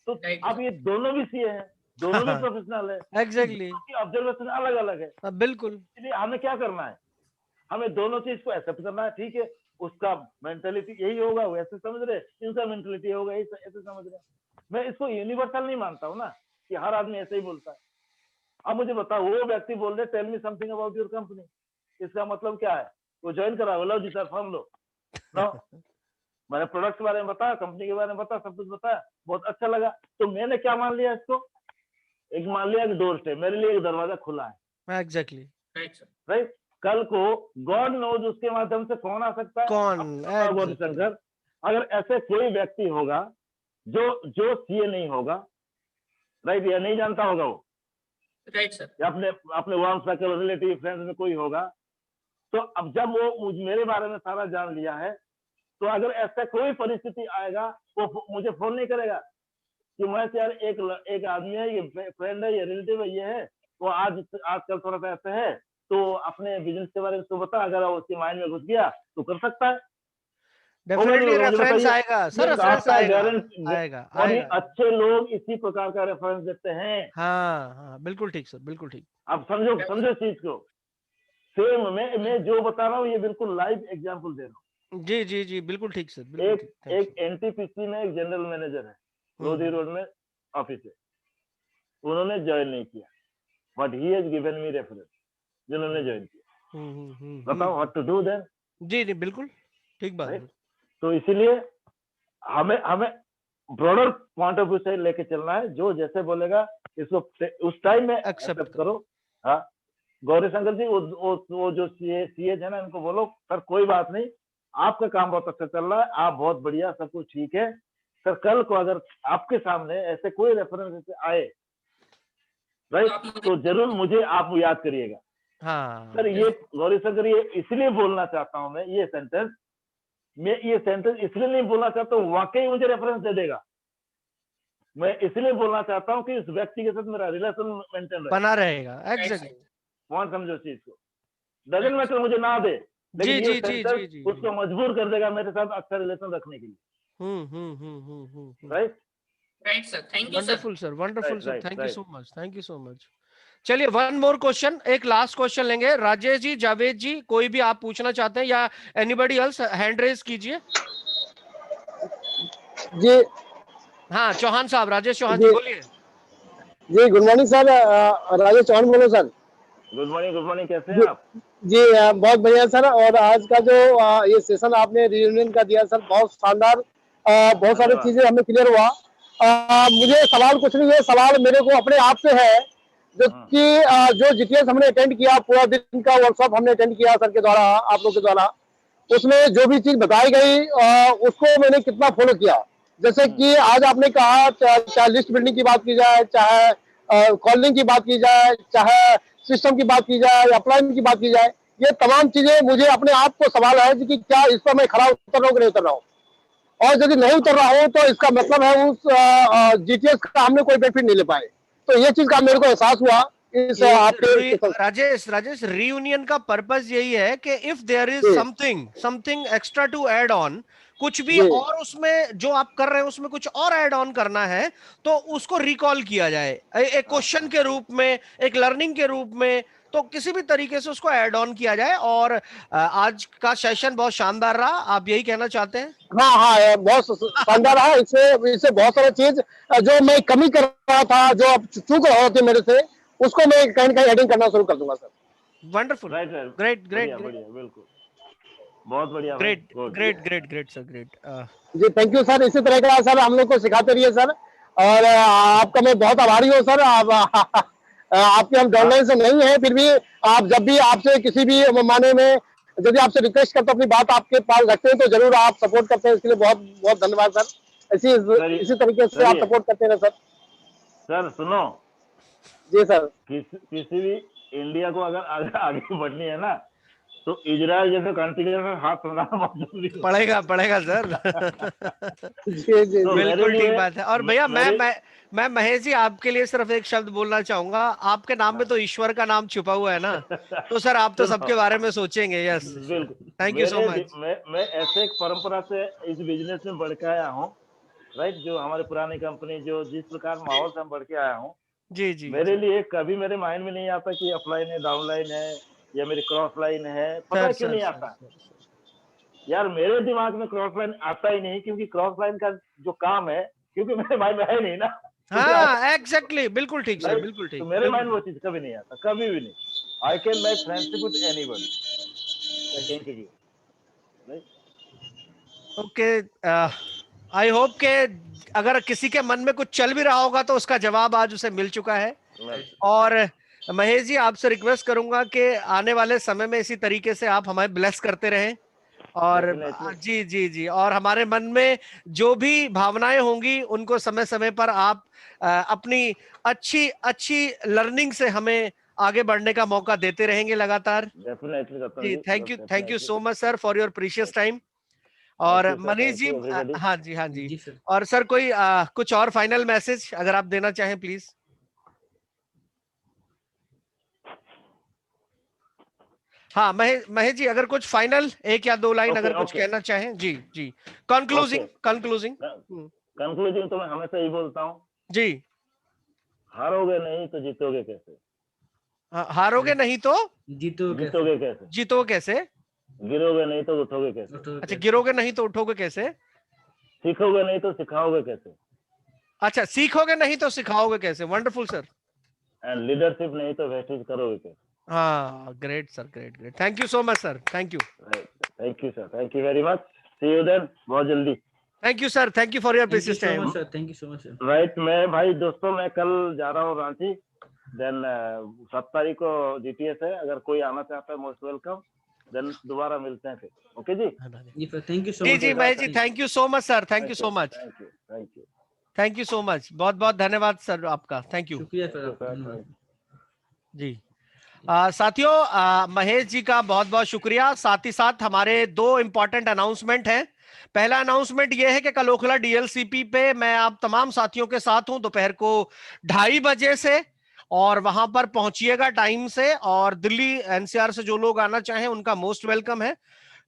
तो अब ये दोनों भी सीए हैं, दोनों भी प्रोफेशनल है, एग्जैक्टली, ऑब्जर्वेशन अलग अलग है। बिल्कुल। इसलिए हमें क्या करना है, हमें दोनों चीज को एक्सेप्ट करना है। ठीक है, उसका मेंटेलिटी यही होगा, वैसे समझ रहे, इनका मेंटेलिटी होगा ऐसे समझ रहे। मैं इसको यूनिवर्सल नहीं मानता हूँ ना कि हर आदमी ऐसे ही बोलता है। अब मुझे बताओ, वो व्यक्ति बोल रहे tell me something about your company, इसका मतलब क्या है? वो ज्वाइन करा, लो जी सर फॉर्म लो। नो, मैंने प्रोडक्ट के बारे में बताया, कंपनी के बारे में बताया, सब कुछ बताया, बहुत अच्छा लगा। तो मैंने क्या मान लिया इसको, एक मान लिया कि डोर स्टेप, मेरे लिए एक दरवाजा खुला है। Exactly, right. कल को गॉड नोज उसके माध्यम से कौन आ सकता है, कौन, शंकर। अगर ऐसे कोई व्यक्ति होगा जो सीए नहीं होगा, राइट, या नहीं जानता होगा वो, राइट सर, या अपने वार्म सर्कल रिलेटिव फ्रेंड्स में कोई होगा, तो अब जब वो मेरे बारे में सारा जान लिया है, तो अगर ऐसा कोई परिस्थिति आएगा वो मुझे फोन नहीं करेगा कि मैं यार एक आदमी है, ये फ्रेंड है, ये रिलेटिव है, ये है, वो आजकल थोड़ा सा ऐसे है, तो अपने बिजनेस के बारे में उसको बता, अगर वो उसके माइंड में घुस गया तो कर सकता है। डेफिनेटली रेफरेंस आएगा सर, रेफरेंस आएगा। और ये अच्छे लोग इसी प्रकार का रेफरेंस देते हैं। हाँ, बिल्कुल ठीक सर, बिल्कुल ठीक। अब समझो चीज को। सेम मैं जो बता रहा हूँ ये बिल्कुल लाइव एग्जांपल दे रहा हूँ। जी, बिल्कुल ठीक सर, बिल्कुल ठीक। एक एनटीपीसी में एक जनरल मैनेजर है, लोधी रोड में ऑफिस है, उन्होंने ज्वाइन नहीं किया, but he has given me reference, जिन्होंने ज्वाइन किया। बताओ व्हाट टू डू देन। जी, बिल्कुल ठीक बात है। तो इसीलिए हमें ब्रॉडर पॉइंट ऑफ व्यू से लेके चलना है, जो जैसे बोलेगा इसको उस टाइम में एक्सेप्ट करो। हाँ गौरी शंकर जी, वो जो सीए है ना, इनको बोलो सर कोई बात नहीं, आपका काम बहुत अच्छा चल रहा है, आप बहुत बढ़िया, सब कुछ ठीक है सर, कल को अगर आपके सामने ऐसे कोई रेफरेंस आए, राइट, तो जरूर मुझे आप याद करिएगा। हाँ सर ये गौरी शंकर, ये इसलिए बोलना चाहता हूं मैं ये सेंटेंस इसलिए नहीं बोलना चाहता हूँ, वाकई मुझे रेफरेंस दे देगा। मैं इसलिए बोलना चाहता हूँ कि इस व्यक्ति के साथ मेरा रिलेशन मेंटेन बना रहेगा। एग्जैक्टली, कौन समझो चीज को, डजंट मैटर मुझे ना दे, लेकिन ये सेंटेंस उसको मजबूर कर देगा मेरे साथ अच्छा रिलेशन रखने के लिए। Right, right sir, thank you sir, wonderful sir, thank you so much. चलिए वन मोर क्वेश्चन, एक लास्ट क्वेश्चन लेंगे। राजेश जी, जावेद जी, कोई भी आप पूछना चाहते हैं या एनीबॉडी एल्स, हैंड रेज कीजिए। जी हाँ चौहान साहब, राजेश चौहान जी बोलिए। जी good morning sir, Rajesh Chauhan बोलो सर। गुड मॉर्निंग, कैसे हैं आप? जी बहुत बढ़िया सर, और आज का जो ये सेशन आपने रियूनियन का दिया सर, बहुत शानदार, बहुत सारी चीजें हमें क्लियर हुआ। मुझे सवाल कुछ नहीं है, सवाल मेरे को अपने आप से है, जो कि जो जीटीएस हमने अटेंड किया, पूरा दिन का वर्कशॉप हमने अटेंड किया सर के द्वारा, आप लोग के द्वारा, उसमें जो भी चीज बताई गई उसको मैंने कितना फॉलो किया। जैसे कि आज आपने कहा, चाहे लिस्ट बिल्डिंग की बात की जाए, चाहे कॉलिंग की बात की जाए, चाहे सिस्टम की बात की जाए, अपलाइन की बात की जाए, ये तमाम चीजें मुझे अपने आप को सवाल है कि क्या इस पर मैं खड़ा उतर रहा हूँ कि नहीं उतर रहा हूँ, और यदि नहीं उतर रहा हूँ तो इसका मतलब है उस जीटीएस का हमने कोई बेनिफिट नहीं ले पाए। तो ये चीज का मेरे को एहसास हुआ इस राजेश रीयूनियन का पर्पस यही है कि if there is something extra to add on, कुछ भी और उसमें जो आप कर रहे हैं उसमें कुछ और ऐड ऑन करना है, तो उसको रिकॉल किया जाए एक क्वेश्चन के रूप में, एक लर्निंग के रूप में। तो किसी भी तरीके से उसको ऐड ऑन किया जाए। और आज का सेशन बहुत शानदार रहा, आप यही कहना चाहते हैं? हाँ हाँ, बहुत शानदार रहा। इससे बहुत सारी चीज जो मैं कमी कर रहा था, जो अब चूक रहा होती मेरे से, उसको मैं कहीं ना कहीं एडिंग करना शुरू कर दूंगा sir. Wonderful, right, great great, बढ़िया, बिल्कुल, बहुत बढ़िया, great great great great sir, great. जी थैंक यू सर, इसी तरह का सर हम लोग को सिखाते रहिए सर, और आपका मैं बहुत आभारी हूँ सर। आप आपके हम डाउनलाइन से नहीं है, फिर भी आप जब भी आपसे किसी भी माने में यदि आपसे रिक्वेस्ट करते अपनी बात आपके पास रखते हैं तो जरूर आप सपोर्ट करते हैं, इसके लिए बहुत बहुत धन्यवाद सर। इसी तरीके से आप सपोर्ट करते रहे सर। सर सुनो जी सर, किसी भी इंडिया को अगर आगे बढ़नी है ना, तो इजराइल जैसे कंट्री के साथ हाथ मिलाना बहुत जरूरी पड़ेगा सर। जी जी तो बिल्कुल ठीक बात है। और भैया मैं महेश जी आपके लिए सिर्फ एक शब्द बोलना चाहूंगा, आपके नाम में तो ईश्वर का नाम छुपा हुआ है ना, तो सर आप तो सबके बारे में सोचेंगे। यस, बिल्कुल, थैंक यू सो मच। मैं ऐसे एक परंपरा से इस बिजनेस में बढ़ के आया हूँ, राइट, जो हमारी पुरानी कंपनी जो जिस प्रकार माहौल से हम बढ़ के आया हूँ, जी जी, मेरे लिए कभी मेरे माइंड में नहीं आता कि अपलाइन है, डाउनलाइन है, या मेरी क्रॉस लाइन है। पता है क्यों नहीं आता? यार मेरे दिमाग में क्रॉस लाइन आता ही नहीं, क्योंकि क्रॉस लाइन का जो काम है, क्योंकि मेरे माइंड में है नहीं ना। हाँ एग्जैक्टली, बिल्कुल ठीक सर, बिल्कुल ठीक। तो मेरे माइंड में वो चीज कभी नहीं आता, कभी भी नहीं। I can make friendship with anybody, okay, I hope के अगर किसी के मन में कुछ चल भी रहा होगा तो उसका जवाब आज उसे मिल चुका है। और महेश जी आपसे रिक्वेस्ट करूंगा कि आने वाले समय में इसी तरीके से आप हमें ब्लेस करते रहें। और जी जी जी, और हमारे मन में जो भी भावनाएं होंगी उनको समय समय पर आप अपनी अच्छी अच्छी लर्निंग से हमें आगे बढ़ने का मौका देते रहेंगे लगातार। जी thank you so much sir for your precious time. और मनीष जी, हाँ जी, हाँ जी, और सर कोई कुछ और फाइनल मैसेज अगर आप देना चाहें प्लीज। हाँ महेश जी, अगर कुछ फाइनल 1 या 2 लाइन अगर कुछ कहना चाहें। जी जी, कंक्लूजिंग तो मैं हमेशा यही बोलता हूँ जी, हारोगे नहीं तो जीतोगे कैसे? हारोगे नहीं तो जीतोगे कैसे? जीतोगे कैसे? गिरोगे नहीं तो उठोगे कैसे? अच्छा, गिरोगे नहीं तो उठोगे कैसे? सीखोगे नहीं तो सिखाओगे कैसे? अच्छा, सीखोगे नहीं तो सिखाओगे कैसे? Wonderful sir. एंड लीडरशिप नहीं तो वेस्टेज करोगे कैसे? हाँ, great sir, great, thank you so much sir, thank you sir, thank you very much, see you then, बहुत जल्दी। Thank you sir, thank you for your precious time. Thank you so much sir. Right, मैं भाई दोस्तों मैं कल जा रहा हूँ रांची, देन 7 तारीख को जीटीएस है, अगर कोई आना चाहता है मोस्ट वेलकम, देन दोबारा मिलते हैं फिर। ओके जी, थैंक यू सो मच जी Mahesh ji, thank you so much sir, thank you so much, thank you so much, बहुत बहुत धन्यवाद सर आपका, थैंक यू, शुक्रिया सर जी। साथियों, महेश जी का बहुत बहुत शुक्रिया। साथ ही साथ हमारे 2 इंपॉर्टेंट अनाउंसमेंट हैं। पहला अनाउंसमेंट यह है कि कल ओखला डीएलसीपी पे मैं आप तमाम साथियों के साथ हूं दोपहर को 2:30 बजे से, और वहां पर पहुंचिएगा टाइम से। और दिल्ली एनसीआर से जो लोग आना चाहें उनका मोस्ट वेलकम है।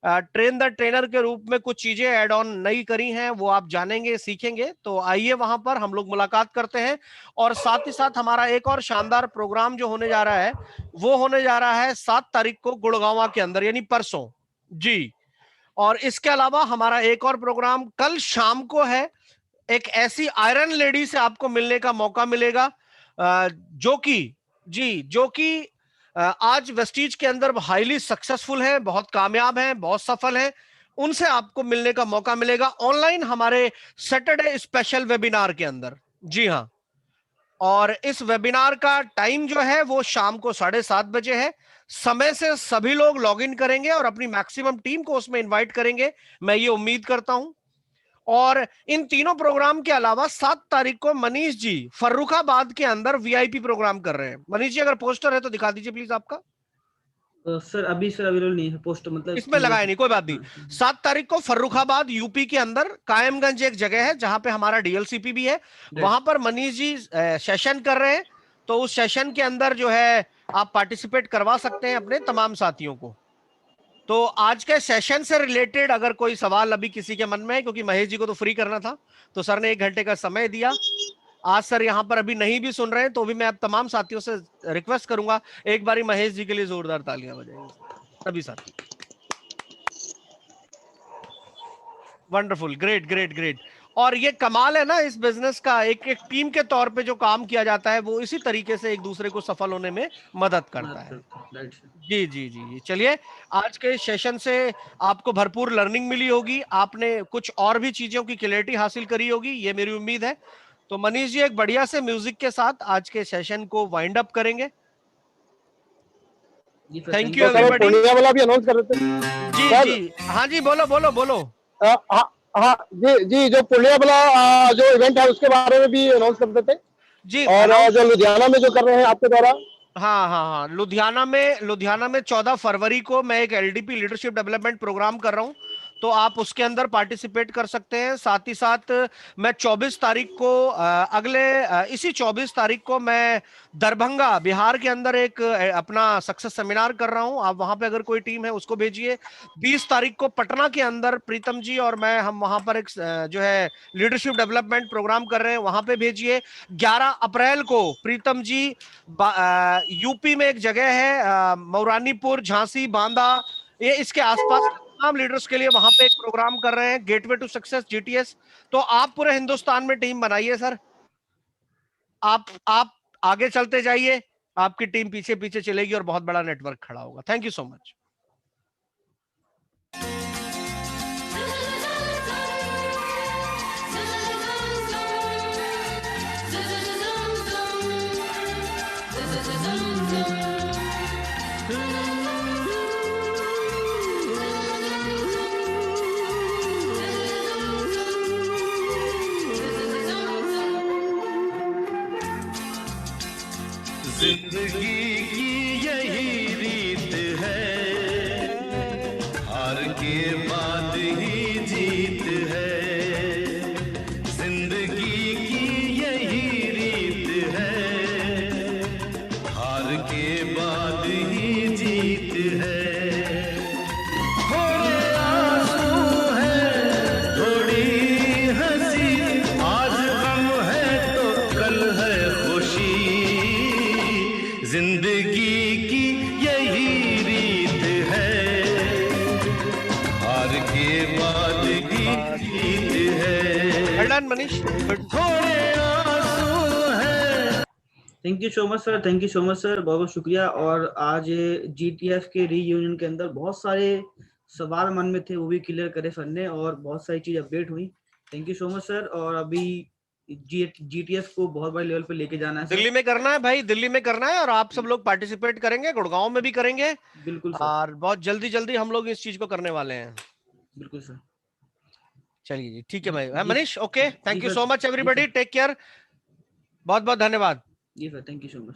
ट्रेन द ट्रेनर के रूप में कुछ चीजें ऐड ऑन नई करी हैं, वो आप जानेंगे, सीखेंगे। तो आइए वहां पर हम लोग मुलाकात करते हैं। और साथ ही साथ हमारा एक और शानदार प्रोग्राम जो होने जा रहा है वो होने जा रहा है 7 तारीख को गुड़गांव के अंदर, यानी परसों जी। और इसके अलावा हमारा एक और प्रोग्राम कल शाम को है। एक ऐसी आयरन लेडी से आपको मिलने का मौका मिलेगा जो कि आज वेस्टीज के अंदर हाईली सक्सेसफुल है, बहुत कामयाब है, बहुत सफल है। उनसे आपको मिलने का मौका मिलेगा ऑनलाइन हमारे सैटरडे स्पेशल वेबिनार के अंदर। जी हाँ, और इस वेबिनार का टाइम जो है वो शाम को 7:30 बजे है। समय से सभी लोग लॉग इन करेंगे और अपनी मैक्सिमम टीम को उसमें इनवाइट करेंगे, मैं ये उम्मीद करता हूं। और इन तीनों प्रोग्राम के अलावा 7 तारीख को मनीष जी फर्रुखाबाद के अंदर वीआईपी प्रोग्राम कर रहे हैं। मनीष जी, अगर पोस्टर है तो दिखा दीजिए प्लीज आपका। सर अभी सर अवेलेबल नहीं है पोस्टर, मतलब इसमें लगाया नहीं, कोई बात नहीं। 7 तारीख को फर्रुखाबाद यूपी के अंदर कायमगंज एक जगह है जहां पे हमारा डीएलसीपी भी है, वहां पर मनीष जी सेशन कर रहे हैं। तो उस सेशन के अंदर जो है आप पार्टिसिपेट करवा सकते हैं अपने तमाम साथियों को। तो आज के सेशन से रिलेटेड अगर कोई सवाल अभी किसी के मन में है, क्योंकि महेश जी को तो फ्री करना था, तो सर ने 1 घंटे का समय दिया, आज सर यहाँ पर अभी नहीं भी सुन रहे हैं तो भी मैं अब तमाम साथियों से रिक्वेस्ट करूंगा, एक बारी महेश जी के लिए जोरदार तालियां बजाइए सभी साथी। Wonderful, great great great. और ये कमाल है ना इस बिजनेस का, एक एक टीम के तौर पे जो काम किया जाता है वो इसी तरीके से एक दूसरे को सफल होने में मदद करता है। जी जी जी, चलिए आज के सेशन से आपको भरपूर लर्निंग मिली होगी, आपने कुछ और भी चीजों की क्लैरिटी हासिल करी होगी, ये मेरी उम्मीद है। तो मनीष जी एक बढ़िया से म्यूजिक के साथ आज के सेशन को वाइंड अप करेंगे। Thank you everybody. पूर्णिया वाला भी अनाउंस कर रहे थे जी जी, हाँ जी, बोलो बोलो बोलो। हाँ जी जी, जो पूर्णिया वाला जो इवेंट है उसके बारे में भी अनाउंस कर देते जी। और जो लुधियाना में जो कर रहे हैं आपके द्वारा। हाँ हाँ हाँ, लुधियाना में 14 फरवरी को मैं एक LDP लीडरशिप डेवलपमेंट प्रोग्राम कर रहा हूँ, तो आप उसके अंदर पार्टिसिपेट कर सकते हैं। साथ ही साथ मैं 24 तारीख को इसी 24 तारीख को मैं दरभंगा बिहार के अंदर एक अपना सक्सेस सेमिनार कर रहा हूं। आप वहां पे अगर कोई टीम है उसको भेजिए। 20 तारीख को पटना के अंदर प्रीतम जी और मैं हम वहां पर एक जो है लीडरशिप डेवलपमेंट प्रोग्राम कर रहे हैं, वहां पे भेजिए। 11 अप्रैल को प्रीतम जी यूपी में एक जगह है मौरानीपुर, झांसी, बांदा, ये इसके आसपास तमाम लीडर्स के लिए वहां पे एक प्रोग्राम कर रहे हैं, गेटवे टू सक्सेस GTS। तो आप पूरे हिंदुस्तान में टीम बनाइए सर, आप आगे चलते जाइए, आपकी टीम पीछे पीछे चलेगी और बहुत बड़ा नेटवर्क खड़ा होगा। Thank you so much. जिंदगी की यही रीत है, हार के बाद ही जीत है। जिंदगी की यही रीत है, हार के बाद ही जीत है। थोड़े आंसू हैं, थोड़ी हंसी, आज गम है तो कल है खुशी। जिंदगी की यही रीत है, हार के बाद ही जीत है। वेल मनीष, थोड़े आंसू हैं। Thank you so much sir, thank you so much sir, बहुत बहुत शुक्रिया। और आज GTF के रीयूनियन के अंदर बहुत सारे सवाल मन में थे, वो भी क्लियर करे सर ने, और बहुत सारी चीज अपडेट हुई। Thank you so much sir. और अभी GTF को बहुत बड़े लेवल पे लेके जाना है, दिल्ली में करना है भाई, दिल्ली में करना है, और आप सब लोग पार्टिसिपेट करेंगे, गुड़गांव में भी करेंगे। बिल्कुल सर, और बहुत जल्दी जल्दी हम लोग इस चीज को करने वाले हैं। बिल्कुल सर। चलिए जी, ठीक है भाई Manish. Okay, thank you so much everybody, take care, बहुत बहुत धन्यवाद। जी sir, thank you so much.